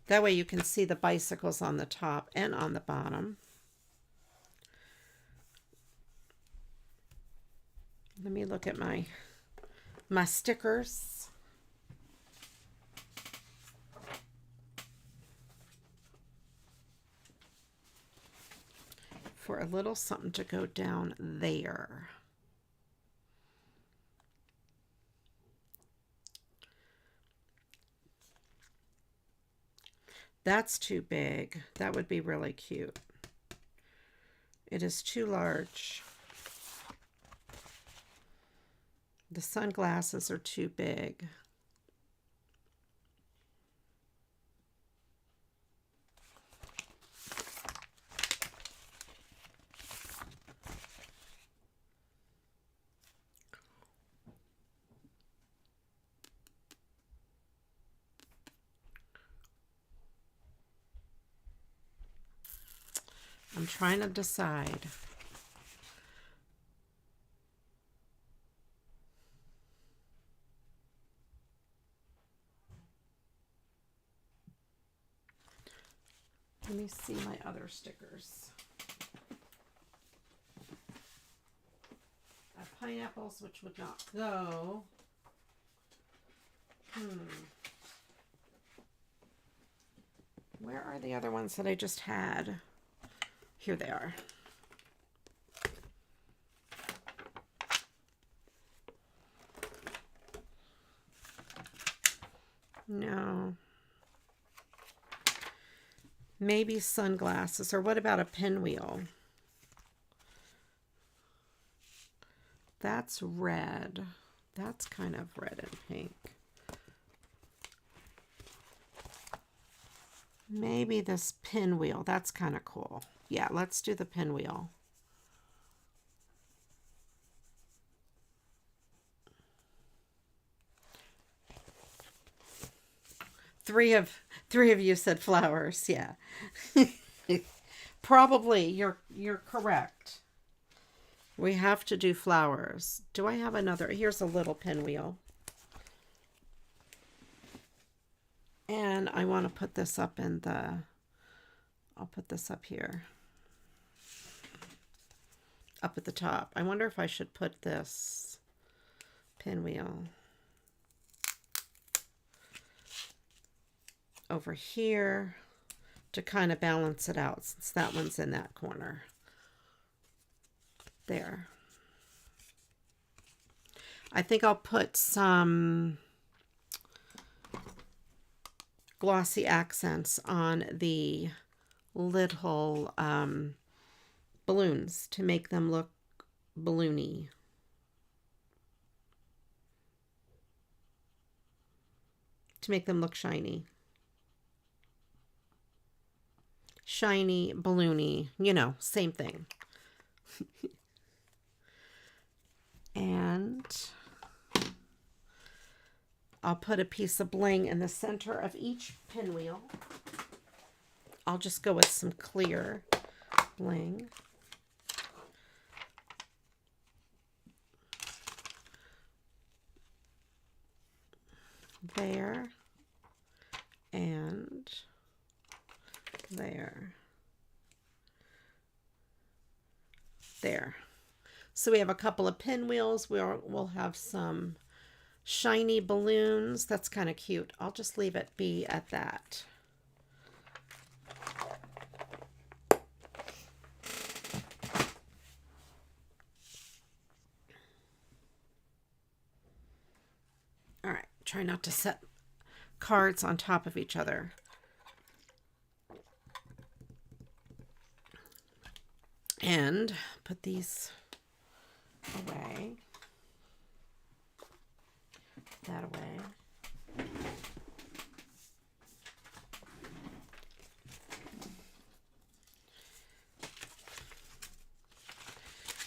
That way you can see the bicycles on the top and on the bottom. Let me look at my stickers. For a little something to go down there. That's too big. That would be really cute. It is too large. The sunglasses are too big. I'm trying to decide. Let me see my other stickers. I have pineapples, which would not go. Where are the other ones that I just had? Here they are. No. Maybe sunglasses, or what about a pinwheel? That's red. That's kind of red and pink. Maybe this pinwheel. That's kind of cool. Yeah, let's do the pinwheel. Three of you said flowers. Yeah. Probably you're correct. We have to do flowers. Do I have another? Here's a little pinwheel. And I want to put this up in the, I'll put this up here. Up at the top. I wonder if I should put this pinwheel over here to kind of balance it out, since that one's in that corner. There. I think I'll put some glossy accents on the little balloons to make them look balloony. To make them look shiny. Shiny, balloony, you know, same thing. And I'll put a piece of bling in the center of each pinwheel. I'll just go with some clear bling. There and there. There. So we have a couple of pinwheels. We'll have some shiny balloons. That's kind of cute. I'll just leave it be at that. All right, try not to set cards on top of each other. And put these away. That away.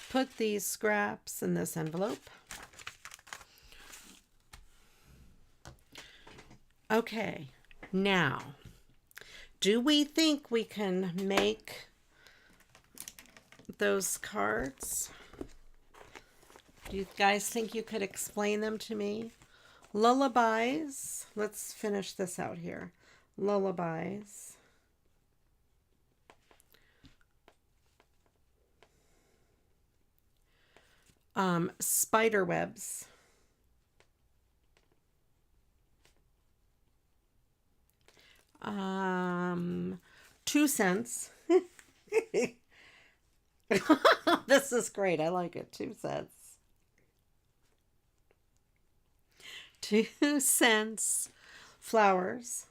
Put these scraps in this envelope. Okay, now, do we think we can make those cards? Do you guys think you could explain them to me? Lullabies. Let's finish this out here. Lullabies. Spider webs. 2 cents. This is great. I like it. 2 cents. 2 cents. Flowers.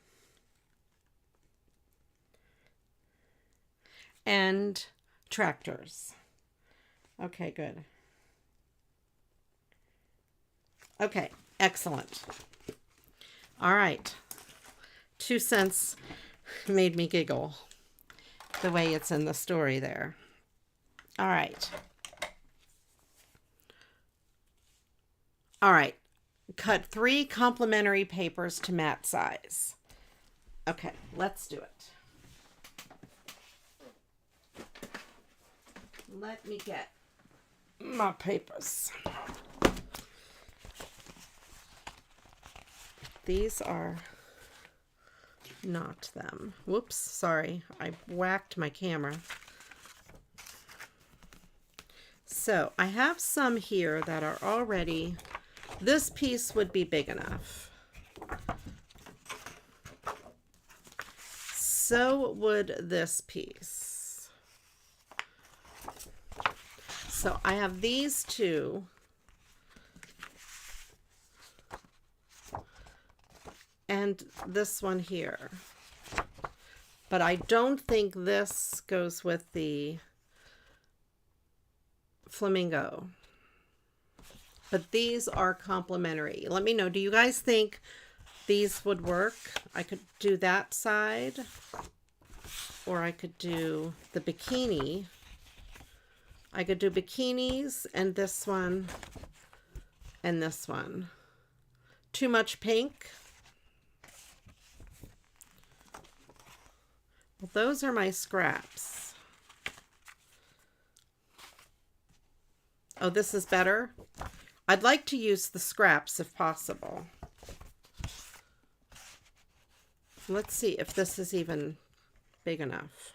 And tractors. Okay, good. Okay, excellent. All right. 2 cents made me giggle the way it's in the story there. All right. All right. Cut 3 complementary papers to mat size. Okay, let's do it. Let me get my papers. These are not them. Whoops, sorry. I whacked my camera. So I have some here that are already, this piece would be big enough. So would this piece. So I have these 2. And this one here. But I don't think this goes with the flamingo. But these are complementary. Let me know. Do you guys think these would work? I could do that side. Or I could do the bikini. I could do bikinis and this one and this one. Too much pink. Well, those are my scraps. Oh, this is better. I'd like to use the scraps if possible. Let's see if this is even big enough.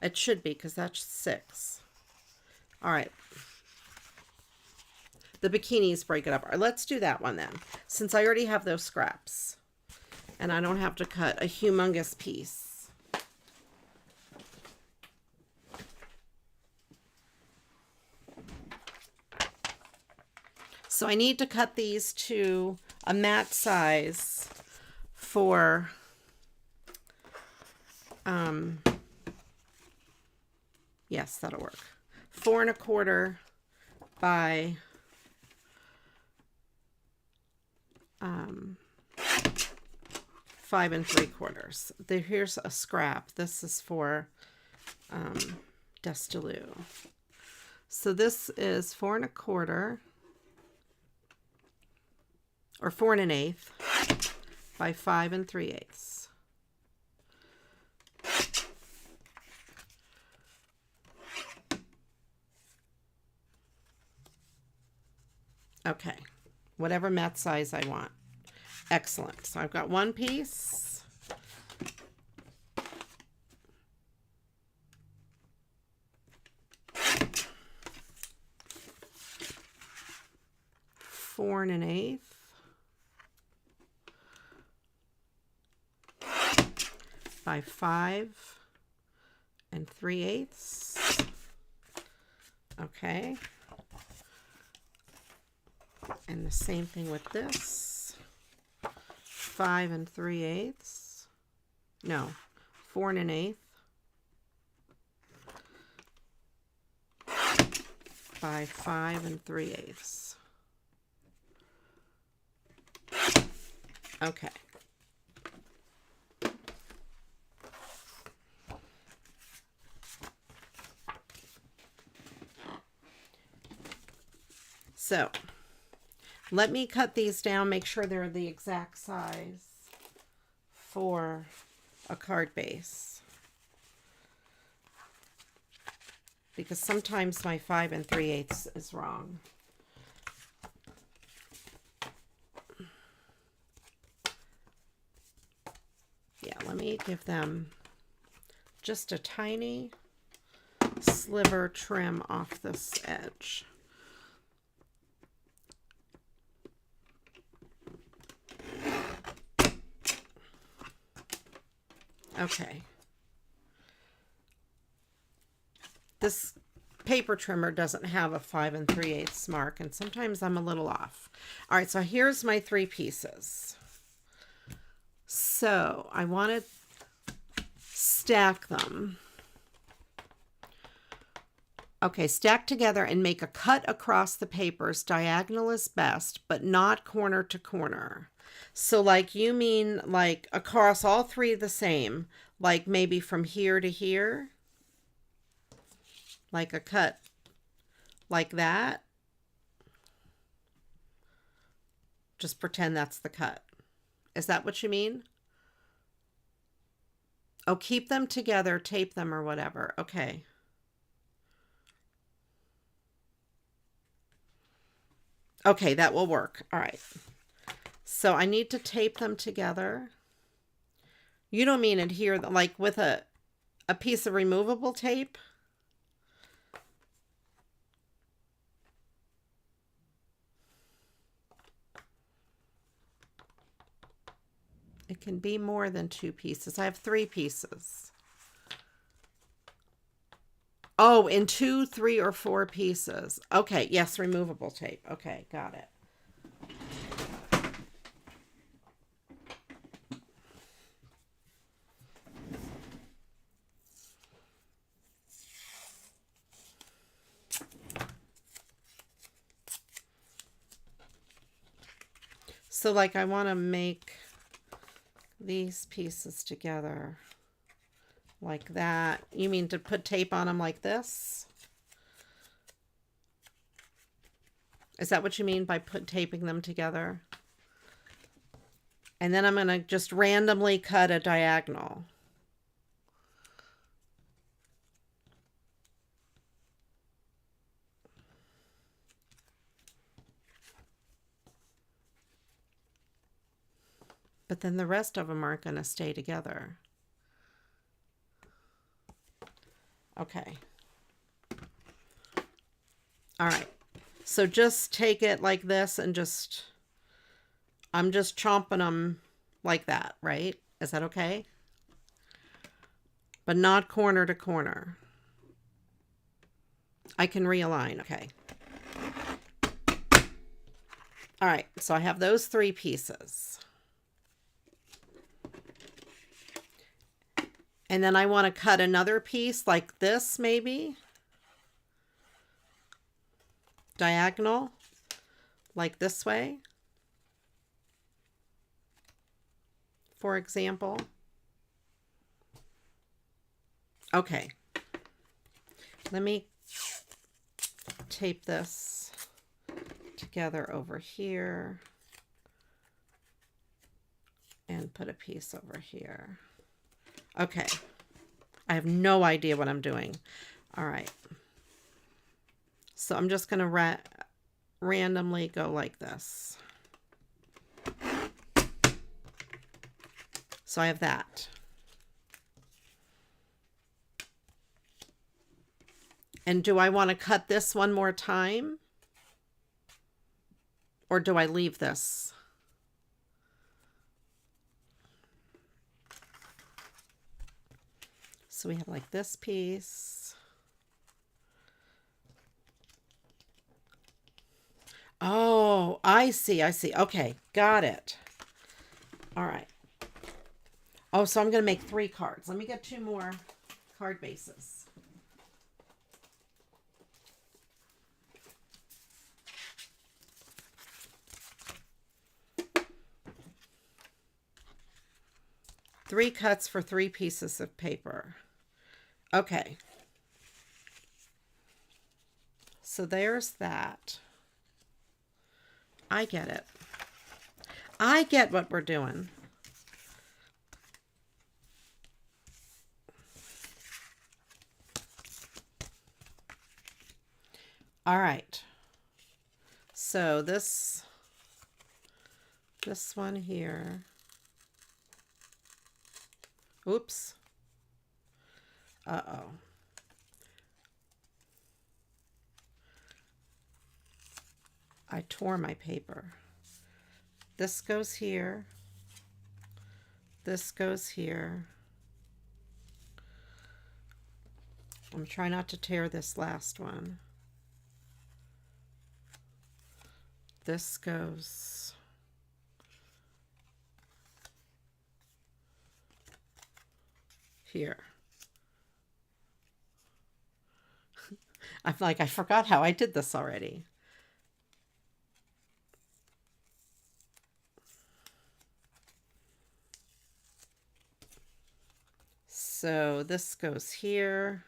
It should be because that's 6. All right. The bikinis break it up. All right, let's do that one then, since I already have those scraps. And I don't have to cut a humongous piece. So I need to cut these to a mat size for yes, that'll work. 4 1/4 by 5 3/4. Here's a scrap. This is for Destilou. So this is 4 1/4 or 4 1/8 by 5 3/8. Okay. Whatever mat size I want. Excellent. So I've got one piece. Four and an eighth. By 5 3/8. Okay. And the same thing with this. 5 3/8. No, 4 1/8. By 5 3/8. Okay. So let me cut these down, make sure they're the exact size for a card base. Because sometimes my 5 3/8 is wrong. Yeah, let me give them just a tiny sliver trim off this edge. Okay. This paper trimmer doesn't have a 5 3/8 mark, and sometimes I'm a little off. All right, so here's my 3 pieces. So I want to stack them. Okay, stack together and make a cut across the papers. Diagonal is best, but not corner to corner. So like you mean like across all 3 the same, like maybe from here to here, like a cut like that. Just pretend that's the cut. Is that what you mean? Oh, keep them together, tape them or whatever. Okay. Okay, that will work. All right. So I need to tape them together. You don't mean adhere like with a piece of removable tape? It can be more than 2 pieces. I have 3 pieces. Oh, in 2, 3, or 4 pieces. Okay, yes, removable tape. Okay, got it. So like I want to make these pieces together like that. You mean to put tape on them like this? Is that what you mean by taping them together? And then I'm going to just randomly cut a diagonal. But then the rest of them aren't going to stay together. Okay. All right. So just take it like this and I'm just chomping them like that, right? Is that okay? But not corner to corner. I can realign. Okay. All right. So I have those 3 pieces. And then I want to cut another piece like this, maybe. Diagonal, like this way. For example. Okay. Let me tape this together over here. And put a piece over here. Okay. I have no idea what I'm doing. All right. So I'm just going to randomly go like this. So I have that. And do I want to cut this one more time? Or do I leave this? So we have like this piece. Oh, I see. I see. Okay. Got it. All right. Oh, so I'm going to make 3 cards. Let me get 2 more card bases. Three cuts for 3 pieces of paper. Okay. So there's that. I get it. I get what we're doing. All right. So this one here. Oops. Uh-oh. I tore my paper. This goes here. This goes here. I'm trying not to tear this last one. This goes here. I'm like, I forgot how I did this already. So this goes here.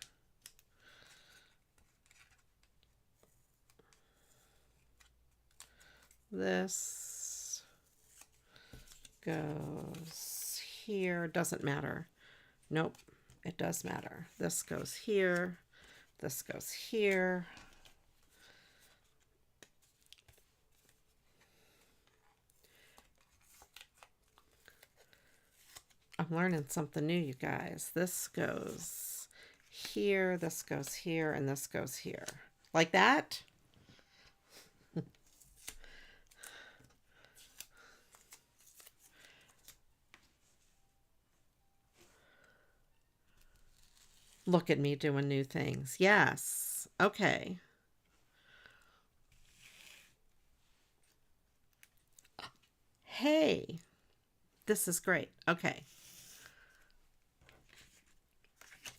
This goes here. Doesn't matter. Nope, it does matter. This goes here. This goes here. I'm learning something new, you guys. This goes here, this goes here, and this goes here. Like that? Look at me doing new things. Yes. Okay. Hey, this is great. Okay.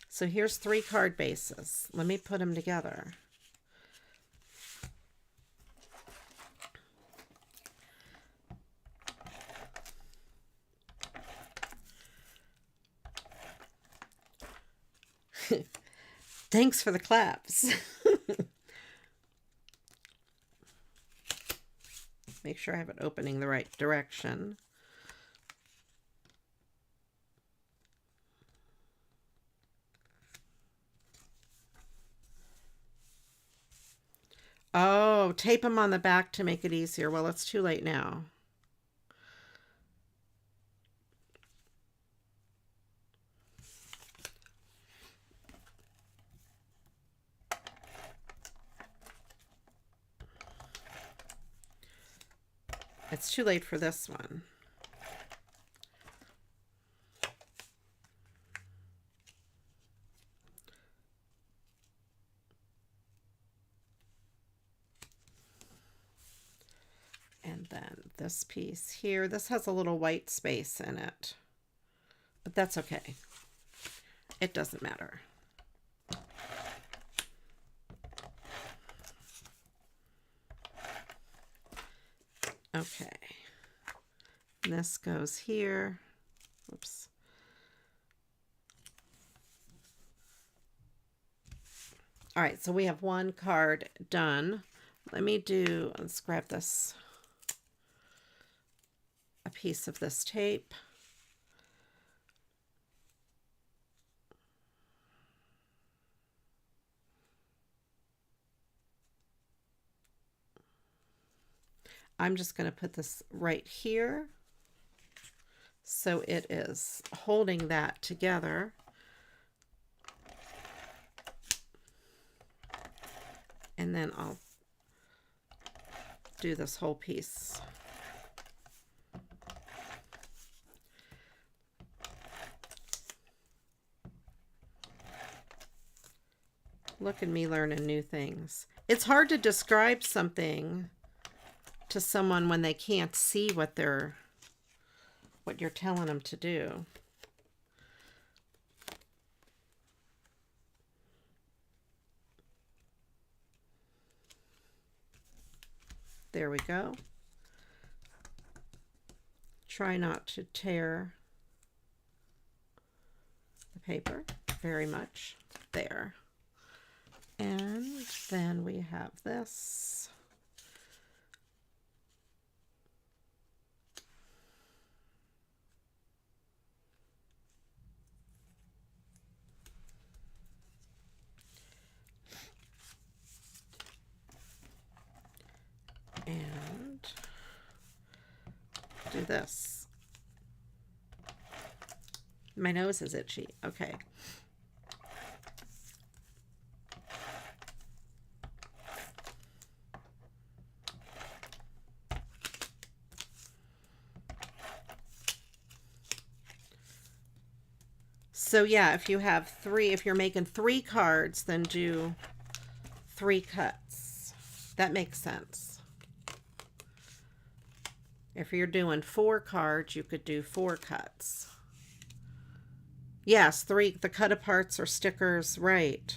So here's 3 card bases. Let me put them together. Thanks for the claps. Make sure I have it opening the right direction. Oh, tape them on the back to make it easier. Well, it's too late now. It's too late for this one. And then this piece here, this has a little white space in it, but that's okay. It doesn't matter. Okay. And this goes here. Oops. All right, so we have 1 card done. Let's grab this, a piece of this tape. I'm just going to put this right here. So it is holding that together. And then I'll do this whole piece. Look at me learning new things. It's hard to describe something to someone when they can't see what you're telling them to do. There we go. Try not to tear the paper very much. There. And then we have this. And do this. My nose is itchy. Okay. So yeah, if you're making 3 cards, then do 3 cuts. That makes sense. If you're doing 4 cards, you could do 4 cuts. Yes, 3, the cut aparts or stickers, right.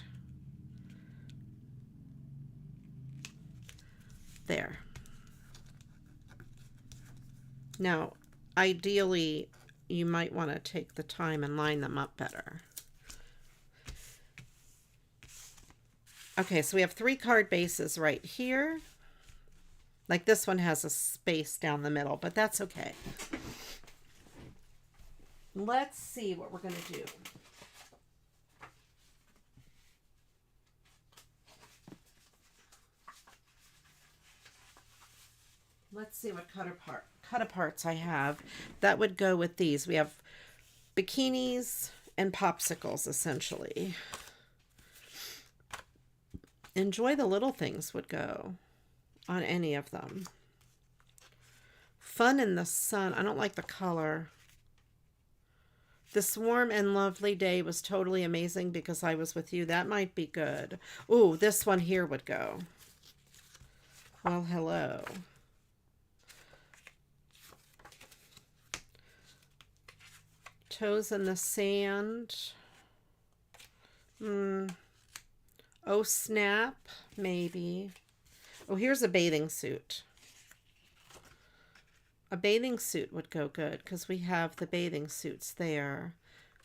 There. Now, ideally, you might want to take the time and line them up better. Okay, so we have 3 card bases right here. Like this one has a space down the middle, but that's okay. Let's see what we're going to do. Let's see what cut aparts I have. That would go with these. We have bikinis and popsicles, essentially. Enjoy the little things would go on any of them. Fun in the sun. I don't like the color. This warm and lovely day was totally amazing because I was with you. That might be good. Ooh, this one here would go. Well, hello. Toes in the sand. Oh, snap. Maybe. Oh, here's a bathing suit. A bathing suit would go good because we have the bathing suits there.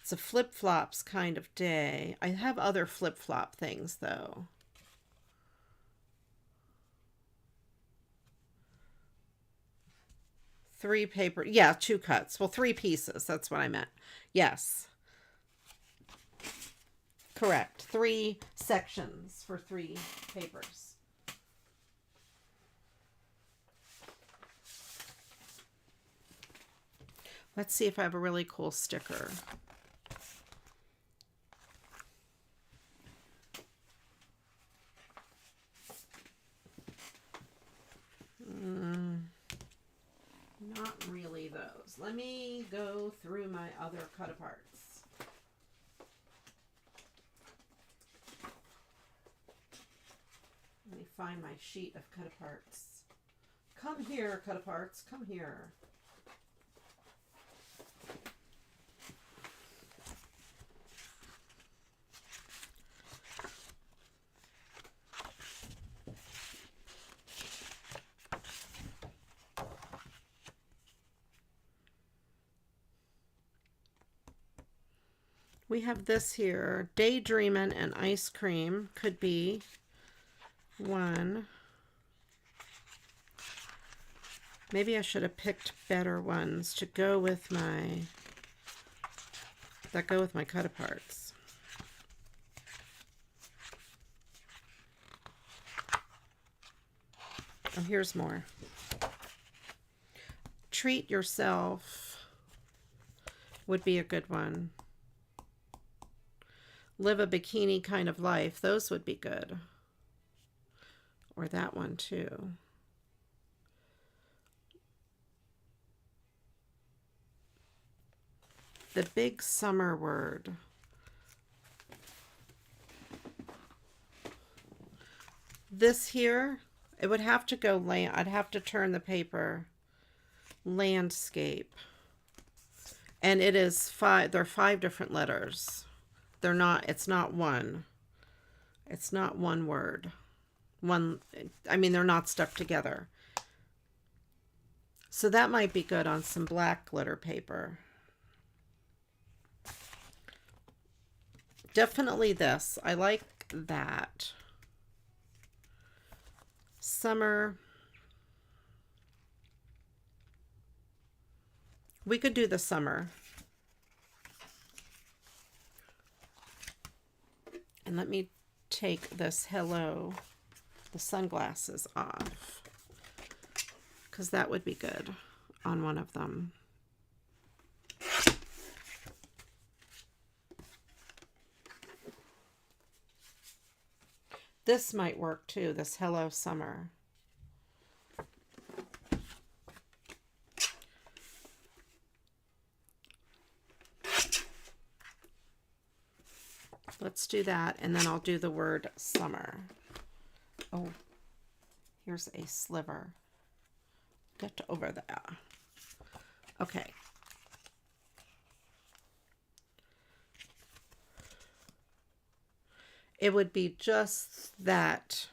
It's a flip-flops kind of day. I have other flip-flop things, though. Three paper. Yeah, 2 cuts. Well, 3 pieces. That's what I meant. Yes. Correct. 3 sections for 3 papers. Let's see if I have a really cool sticker. Not really those. Let me go through my other cut aparts. Let me find my sheet of cut aparts. Come here, cut aparts. Come here. We have this here, Daydreamin' and Ice Cream could be one. Maybe I should have picked better ones to go with my, that go with my cut aparts. Oh, here's more. Treat Yourself would be a good one. Live a Bikini Kind of Life. Those would be good. Or that one too. The big summer word. This here, it would have to go land. I'd have to turn the paper. Landscape. And it is 5, there are 5 different letters. They're not, it's not one. It's not one word. I mean, they're not stuck together. So that might be good on some black glitter paper. Definitely this. I like that. Summer. We could do the summer. And let me take this hello, the sunglasses off, because that would be good on one of them. This might work too, this hello summer. Let's do that, and then I'll do the word summer. Oh, here's a sliver. Get over there. Okay. It would be just that.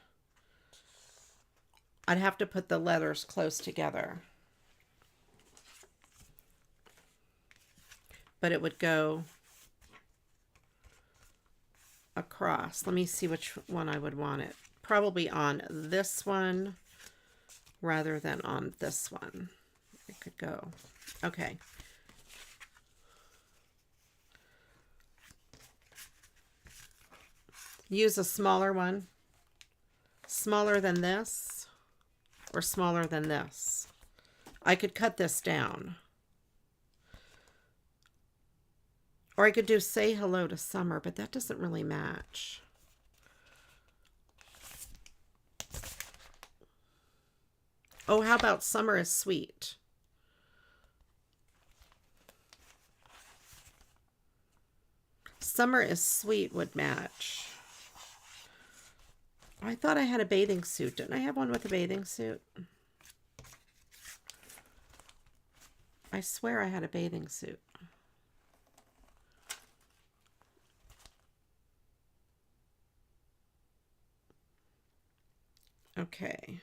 I'd have to put the letters close together. But it would go across. Let me see which one I would want it. Probably on this one rather than on this one. It could go. Okay. Use a smaller one. Smaller than this or smaller than this. I could cut this down. Or I could do say hello to summer, but that doesn't really match. Oh, how about summer is sweet? Summer is sweet would match. I thought I had a bathing suit. Didn't I have one with a bathing suit? I swear I had a bathing suit. Okay.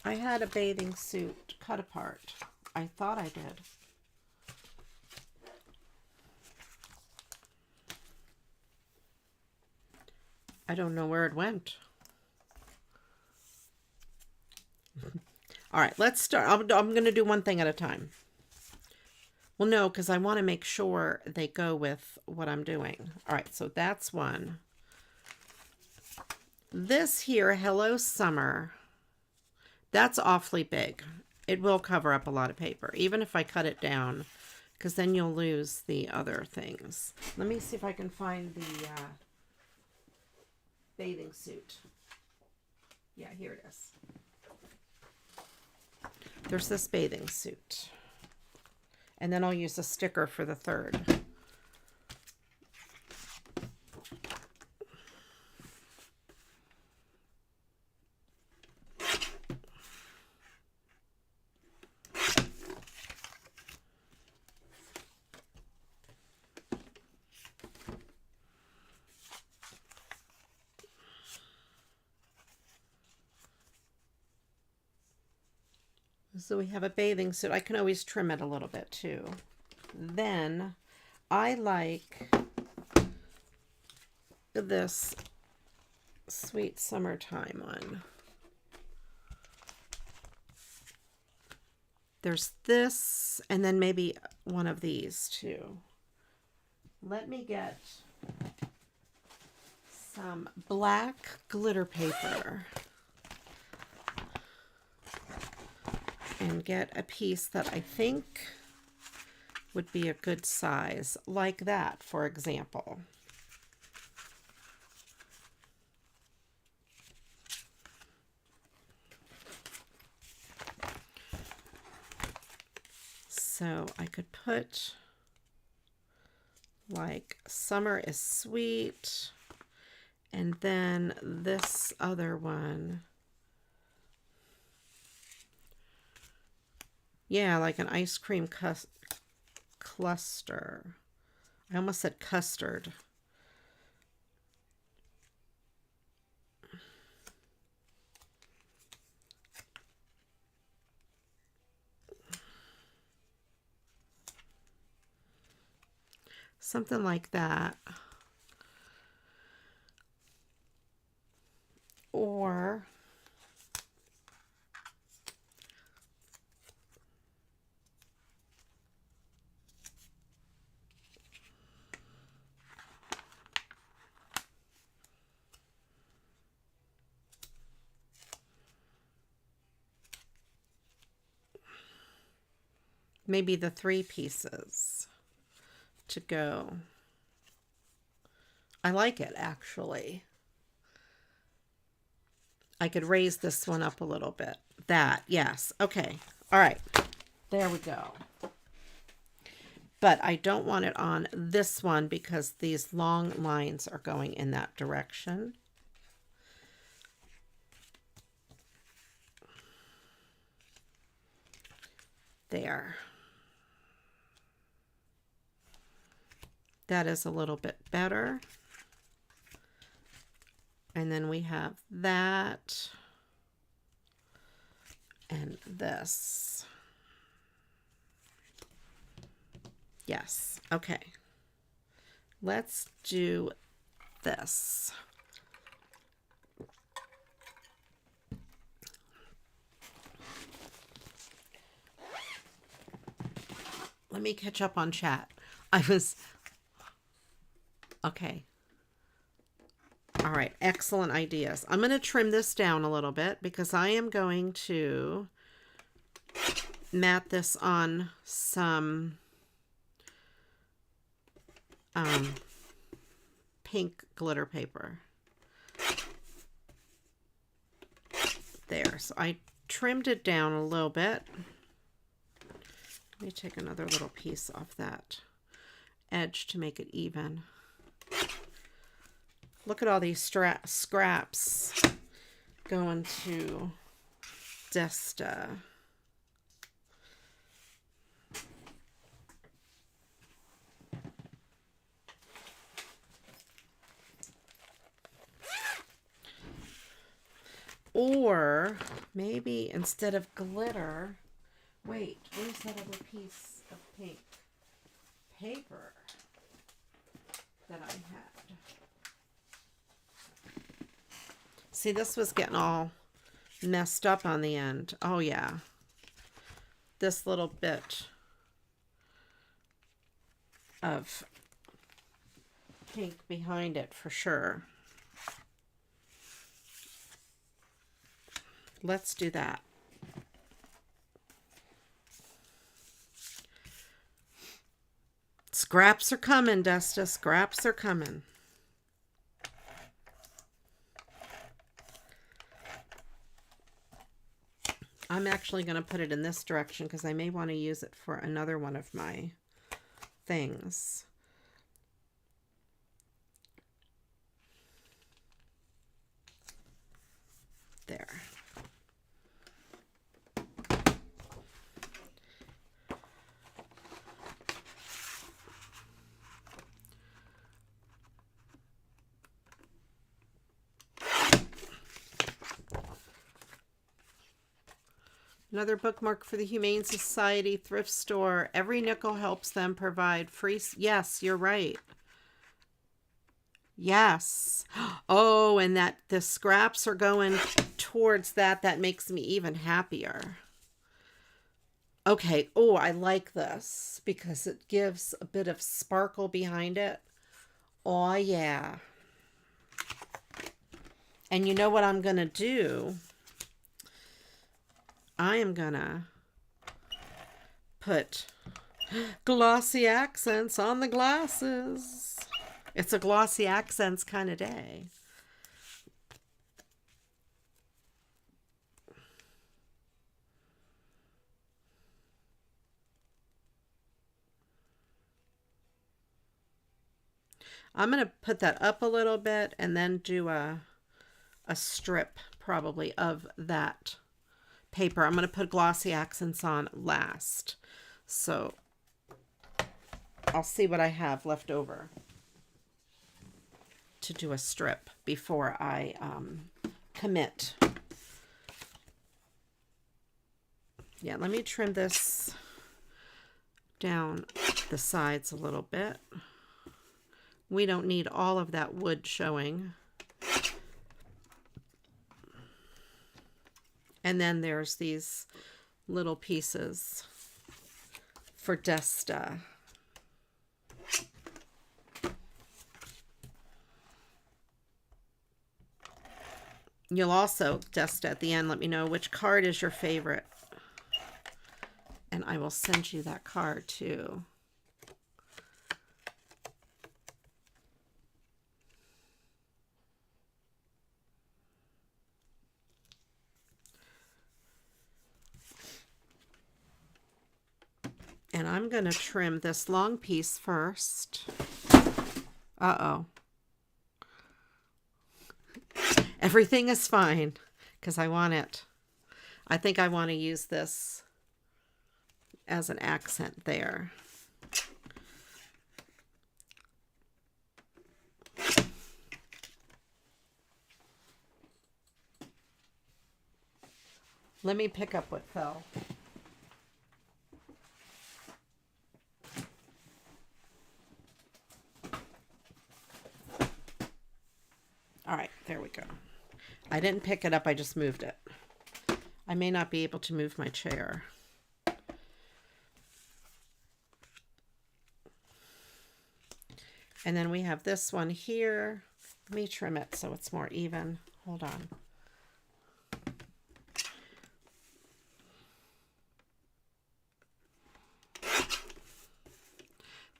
I had a bathing suit cut apart. I thought I did. I don't know where it went. All right, let's start. I'm going to do one thing at a time. Well, no, because I want to make sure they go with what I'm doing. All right, so that's one. This here, Hello Summer, that's awfully big. It will cover up a lot of paper, even if I cut it down, because then you'll lose the other things. Let me see if I can find the bathing suit. Yeah, here it is. There's this bathing suit. And then I'll use a sticker for the third. So we have a bathing suit. I can always trim it a little bit too. Then I like this Sweet Summertime one. There's this, and then maybe one of these too. Let me get some black glitter paper. and get a piece that I think would be a good size, like that, for example. So I could put like Summer is Sweet, and then this other one. Yeah, like an ice cream cluster. I almost said custard. Something like that. Or maybe the 3 pieces to go. I like it, actually. I could raise this one up a little bit. That, yes. Okay. All right. There we go. But I don't want it on this one because these long lines are going in that direction. There. That is a little bit better. And then we have that and this. Yes. Okay. Let's do this. Let me catch up on chat. Okay. All right. Excellent ideas. I'm going to trim this down a little bit because I am going to mat this on some pink glitter paper. There. So I trimmed it down a little bit. Let me take another little piece off that edge to make it even. Look at all these scraps going to Desta. Or maybe instead of glitter, wait, where's that other piece of pink paper that I had? See, this was getting all messed up on the end. Oh, yeah. This little bit of pink behind it for sure. Let's do that. Scraps are coming, Desta. Scraps are coming. I'm actually going to put it in this direction because I may want to use it for another one of my things. There. Another bookmark for the Humane Society thrift store. Every nickel helps them provide free. Yes, you're right. Yes. Oh, and that the scraps are going towards that. That makes me even happier. Okay. Oh, I like this because it gives a bit of sparkle behind it. Oh, yeah. And you know what I'm going to do? I am going to put glossy accents on the glasses. It's a glossy accents kind of day. I'm going to put that up a little bit and then do a strip probably of that paper. I'm going to put glossy accents on last. So I'll see what I have left over to do a strip before I commit. Yeah, let me trim this down the sides a little bit. We don't need all of that wood showing. And then there's these little pieces for Desta. You'll also, Desta, at the end, let me know which card is your favorite. And I will send you that card too. And I'm going to trim this long piece first. Uh-oh. Everything is fine because I want it. I think I want to use this as an accent there. Let me pick up what fell. All right, there we go. I didn't pick it up, I just moved it. I may not be able to move my chair. And then we have this one here. Let me trim it so it's more even. Hold on.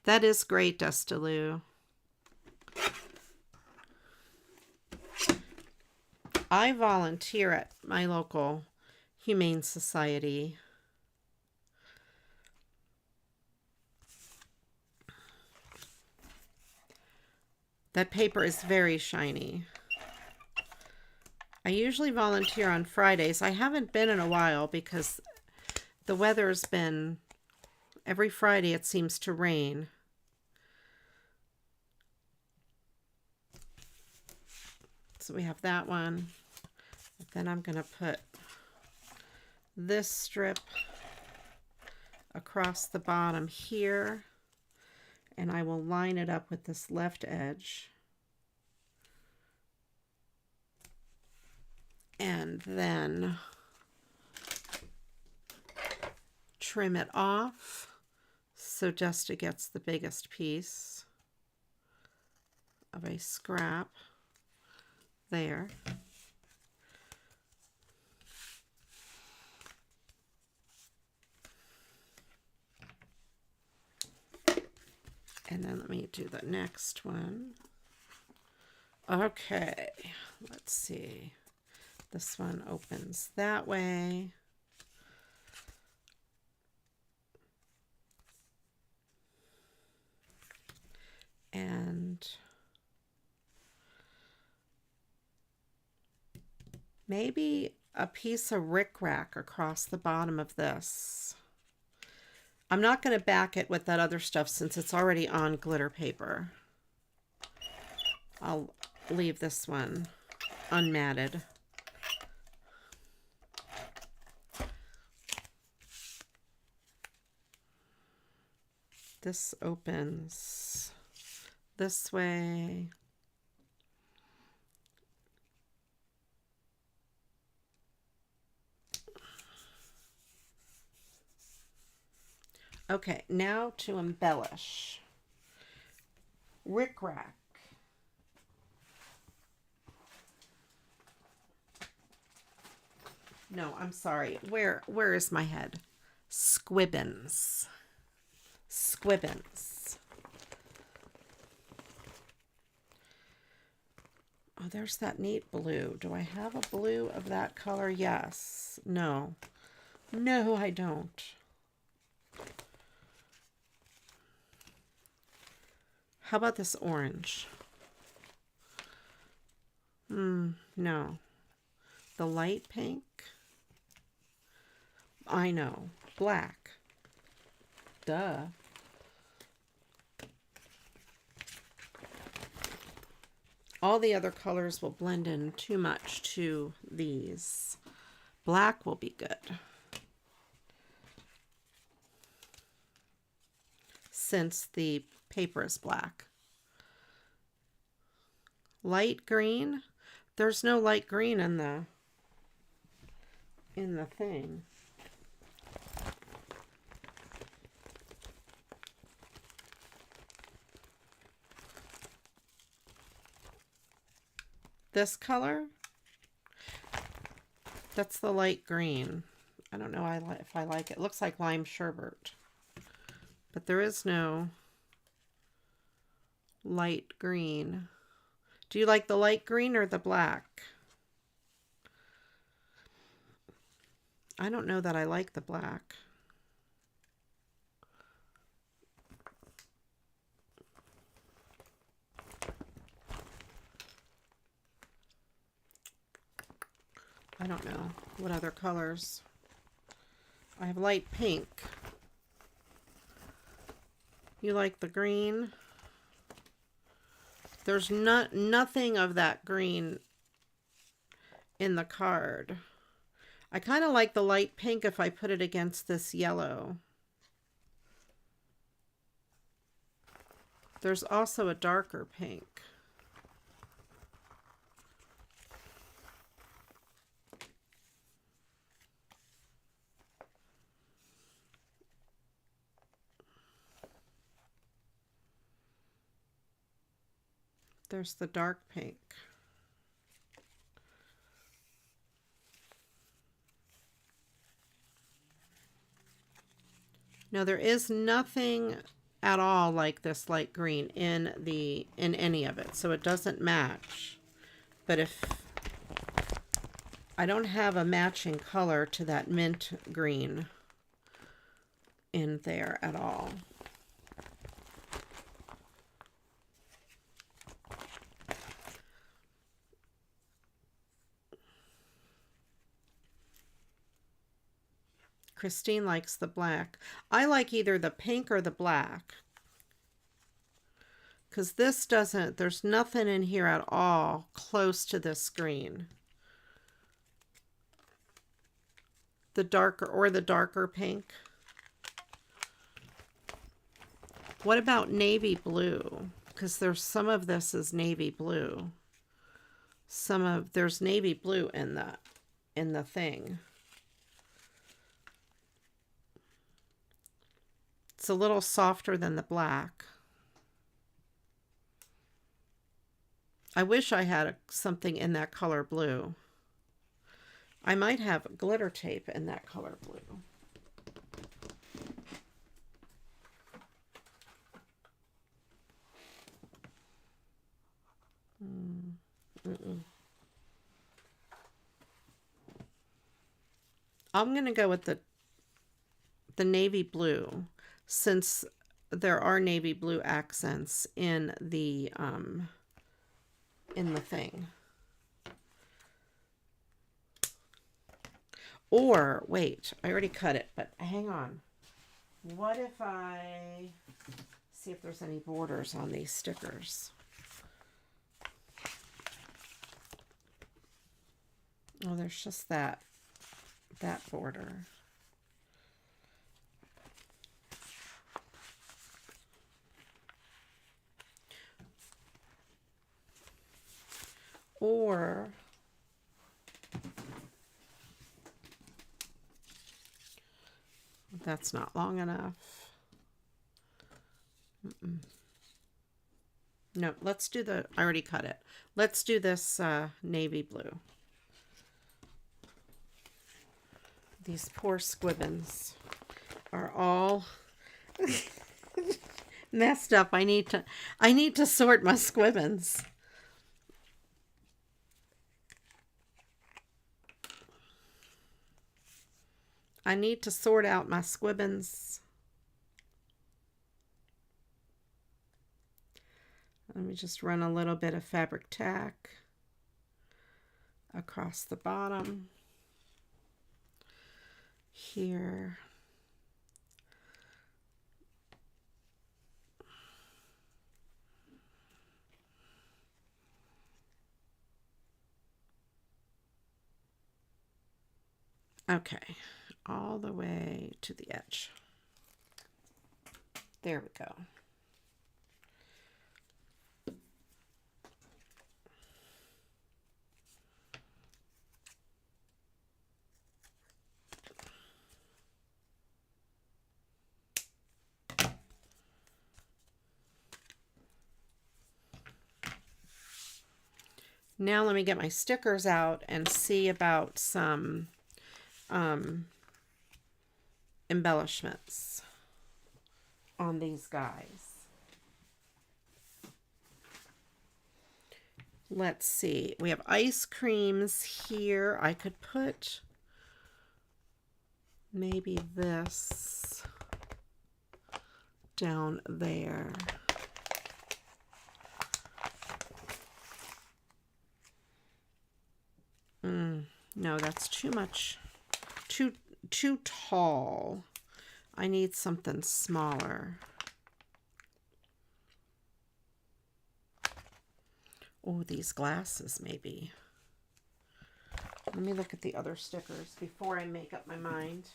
That is great, Destaloo. I volunteer at my local Humane Society. That paper is very shiny. I usually volunteer on Fridays. I haven't been in a while because the weather's been, every Friday it seems to rain. So we have that one. Then I'm going to put this strip across the bottom here, and I will line it up with this left edge. And then trim it off so Desta gets the biggest piece of a scrap there. And then let me do the next one. Okay, let's see. This one opens that way. And maybe a piece of rickrack across the bottom of this. I'm not going to back it with that other stuff since it's already on glitter paper. I'll leave this one unmatted. This opens this way. Okay, now to embellish. Rickrack. No, I'm sorry. Where is my head? Squibbins. Squibbins. Oh, there's that neat blue. Do I have a blue of that color? Yes. No. No, I don't. How about this orange? No. The light pink? I know. Black. Duh. All the other colors will blend in too much to these. Black will be good, since the paper is black. Light green? There's no light green in the thing. This color? That's the light green. I don't know if I like it. It looks like lime sherbet. But there is no light green. Do you like the light green or the black? I don't know that I like the black. I don't know what other colors. I have light pink. You like the green? There's nothing of that green in the card. I kind of like the light pink if I put it against this yellow. There's also a darker pink. There's the dark pink. Now there is nothing at all like this light green in any of it, so it doesn't match. But if I don't have a matching color to that mint green in there at all. Christine likes the black. I like either the pink or the black. Because this doesn't, there's nothing in here at all close to this green. The darker pink. What about navy blue? Because there's some of this is navy blue. There's navy blue in the thing. It's a little softer than the black. I wish I had something in that color blue. I might have glitter tape in that color blue. I'm going to go with the navy blue, since there are navy blue accents in the thing. Or wait, I already cut it, but hang on. What if I see if there's any borders on these stickers? Oh, there's just that border. Or that's not long enough. No, let's do I already cut it. Let's do this navy blue. These poor squibbins. are all messed up. I need to sort my squibbins. I need to sort out my squibbins. Let me just run a little bit of fabric tack across the bottom here. Okay, all the way to the edge. There we go. Now let me get my stickers out and see about some embellishments on these guys. Let's see. We have ice creams here. I could put maybe this down there. No, that's too much. Too tall. I need something smaller. Oh, these glasses maybe. Let me look at the other stickers before I make up my mind.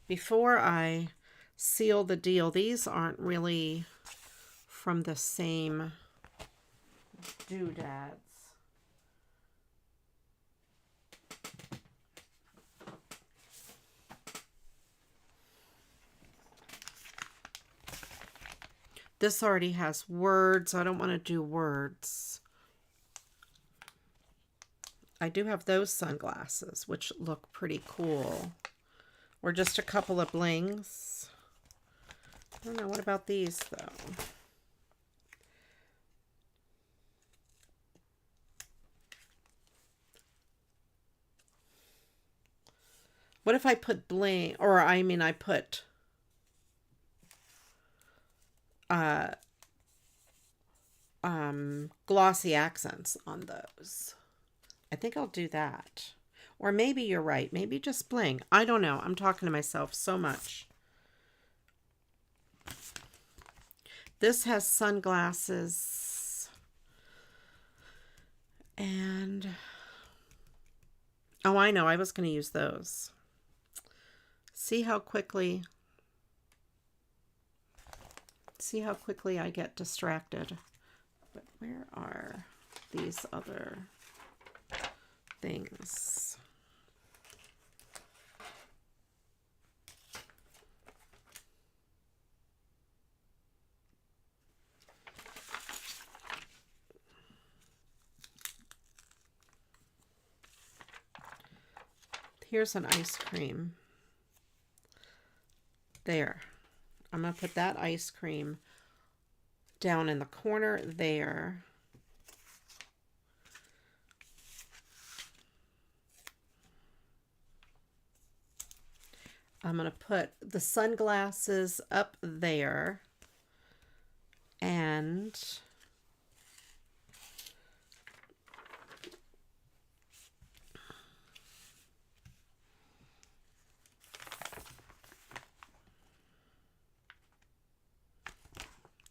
Before I seal the deal, these aren't really from the same doodads. This already has words. I don't want to do words. I do have those sunglasses, which look pretty cool. Or just a couple of blings. I don't know. What about these, though? What if I put bling, or I mean I put glossy accents on those. I think I'll do that. Or maybe you're right. Maybe just bling. I don't know. I'm talking to myself so much. This has sunglasses. And oh, I know. I was going to use those. See how quickly I get distracted. But where are these other things? Here's an ice cream. There. I'm going to put that ice cream down in the corner there. I'm going to put the sunglasses up there. And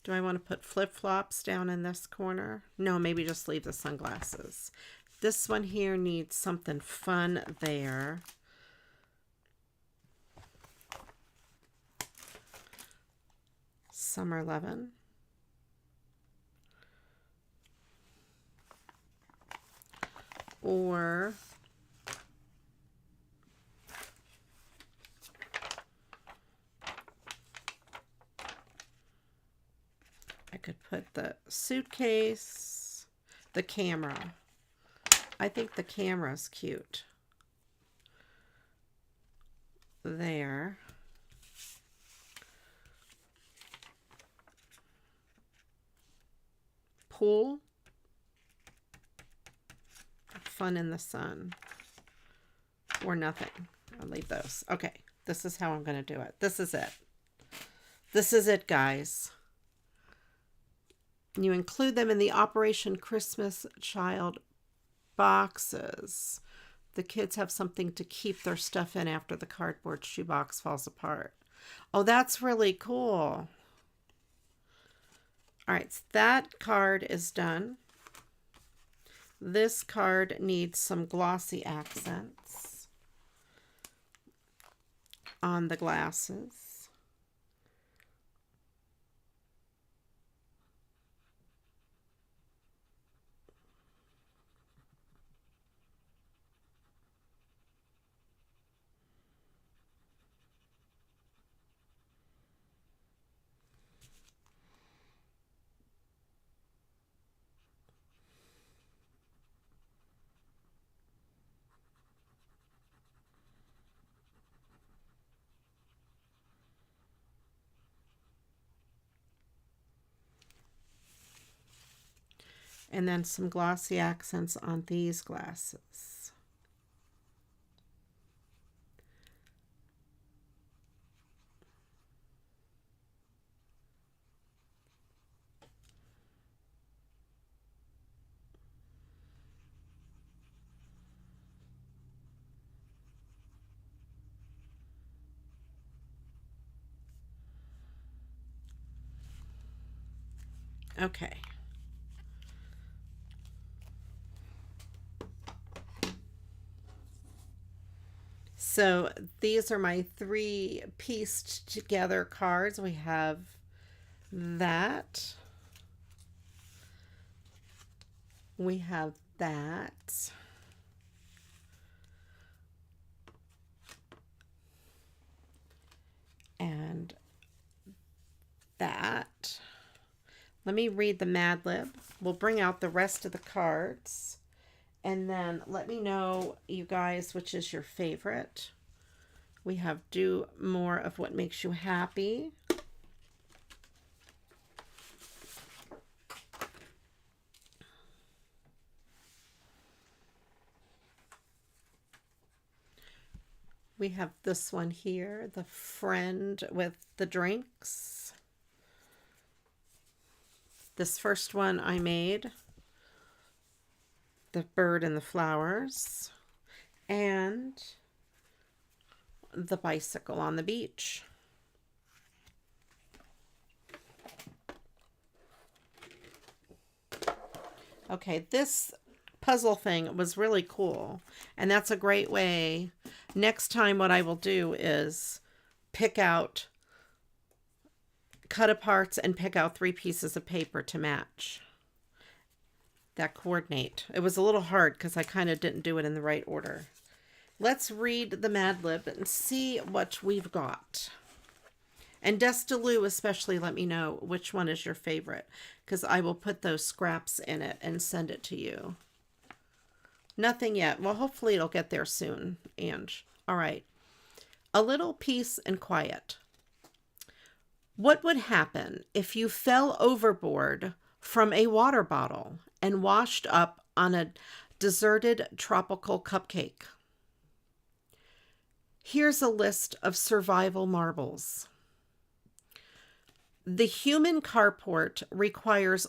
do I want to put flip-flops down in this corner? No, maybe just leave the sunglasses. This one here needs something fun there. Summer 11. Or I could put the suitcase, the camera. I think the camera's cute. There. cool. Fun in the sun. Or nothing. I'll leave those. Okay. This is how I'm going to do it. This is it. This is it, guys. You include them in the Operation Christmas Child boxes. The kids have something to keep their stuff in after the cardboard shoebox falls apart. Oh, that's really cool. All right, so that card is done. This card needs some glossy accents on the glasses. And then some glossy accents on these glasses. Okay. So these are my 3 pieced together cards. We have that. We have that. And that. Let me read the Mad Lib. We'll bring out the rest of the cards. And then let me know, you guys, which is your favorite. We have Do More of What Makes You Happy. We have this one here, The Friend with the Drinks. This first one I made, The Bird and the Flowers, and The Bicycle on the Beach. Okay, this puzzle thing was really cool, and that's a great way. Next time what I will do is pick out, cut aparts and pick out 3 pieces of paper to match. That coordinate. It was a little hard because I kind of didn't do it in the right order. Let's read the Mad Lib and see what we've got. And Destaloo especially, let me know which one is your favorite, because I will put those scraps in it and send it to you. Nothing yet. Well, hopefully it'll get there soon, Ange. All right. A Little Peace and Quiet. What would happen if you fell overboard from a water bottle and washed up on a deserted tropical cupcake? Here's a list of survival marbles. The human carport requires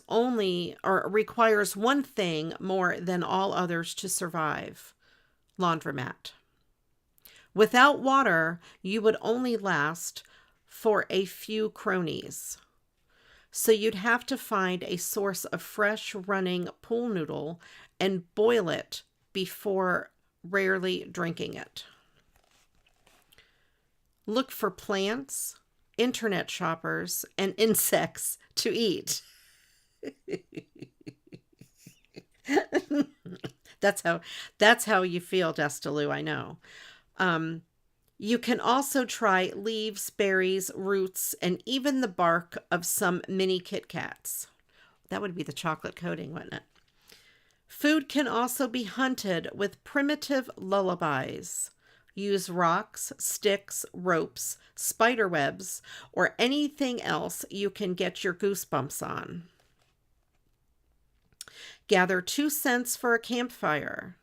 one thing more than all others to survive: laundromat. Without water, you would only last for a few cronies. So you'd have to find a source of fresh running pool noodle and boil it before rarely drinking it. Look for plants, internet shoppers, and insects to eat. That's how you feel, Destaloo, I know. You can also try leaves, berries, roots, and even the bark of some mini Kit Kats. That would be the chocolate coating, wouldn't it? Food can also be hunted with primitive lullabies. Use rocks, sticks, ropes, spider webs, or anything else you can get your goosebumps on. Gather 2 scents for a campfire.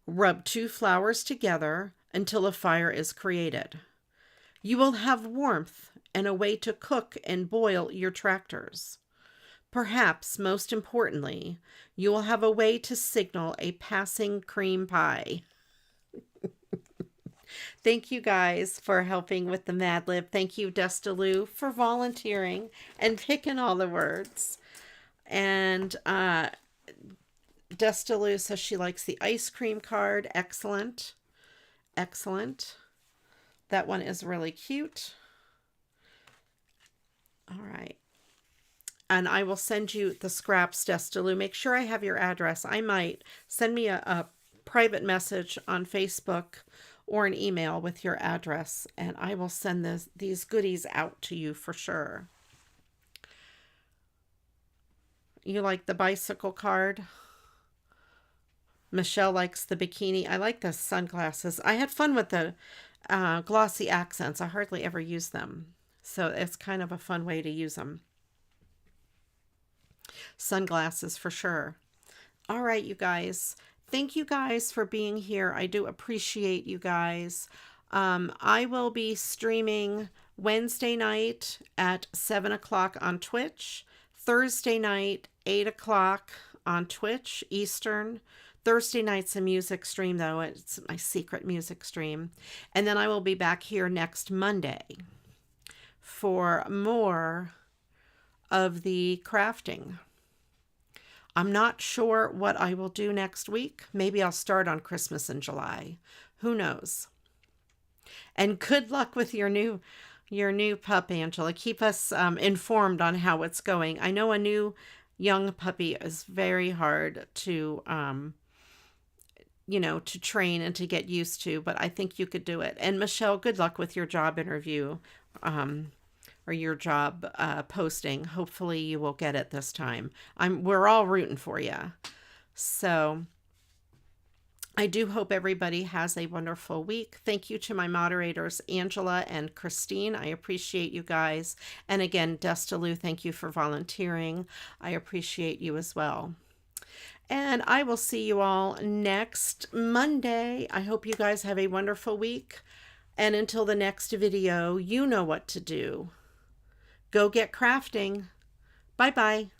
Rub 2 flowers together until a fire is created. You will have warmth and a way to cook and boil your tractors. Perhaps most importantly, you will have a way to signal a passing cream pie. Thank you guys for helping with the Mad Lib. Thank you, Destaloo, for volunteering and picking all the words. And Destaloo says she likes the ice cream card. Excellent. Excellent. That one is really cute. All right. And I will send you the scraps, Destaloo. Make sure I have your address. I might. Send me a private message on Facebook or an email with your address, and I will send these goodies out to you for sure. You like the bicycle card? Michelle likes the bikini. I like the sunglasses. I had fun with the glossy accents. I hardly ever use them, so it's kind of a fun way to use them. Sunglasses for sure. All right, you guys. Thank you guys for being here. I do appreciate you guys. I will be streaming Wednesday night at 7 o'clock on Twitch. Thursday night, 8 o'clock on Twitch, Eastern. Thursday night's a music stream, though. It's my secret music stream. And then I will be back here next Monday for more of the crafting. I'm not sure what I will do next week. Maybe I'll start on Christmas in July. Who knows? And good luck with your new pup, Angela. Keep us informed on how it's going. I know a new young puppy is very hard to to train and to get used to, but I think you could do it. And Michelle, good luck with your job interview or your job posting. Hopefully you will get it this time. We're all rooting for you. So I do hope everybody has a wonderful week. Thank you to my moderators, Angela and Christine. I appreciate you guys. And again, Destaloo, thank you for volunteering. I appreciate you as well. And I will see you all next Monday. I hope you guys have a wonderful week. And until the next video, you know what to do. Go get crafting. Bye-bye.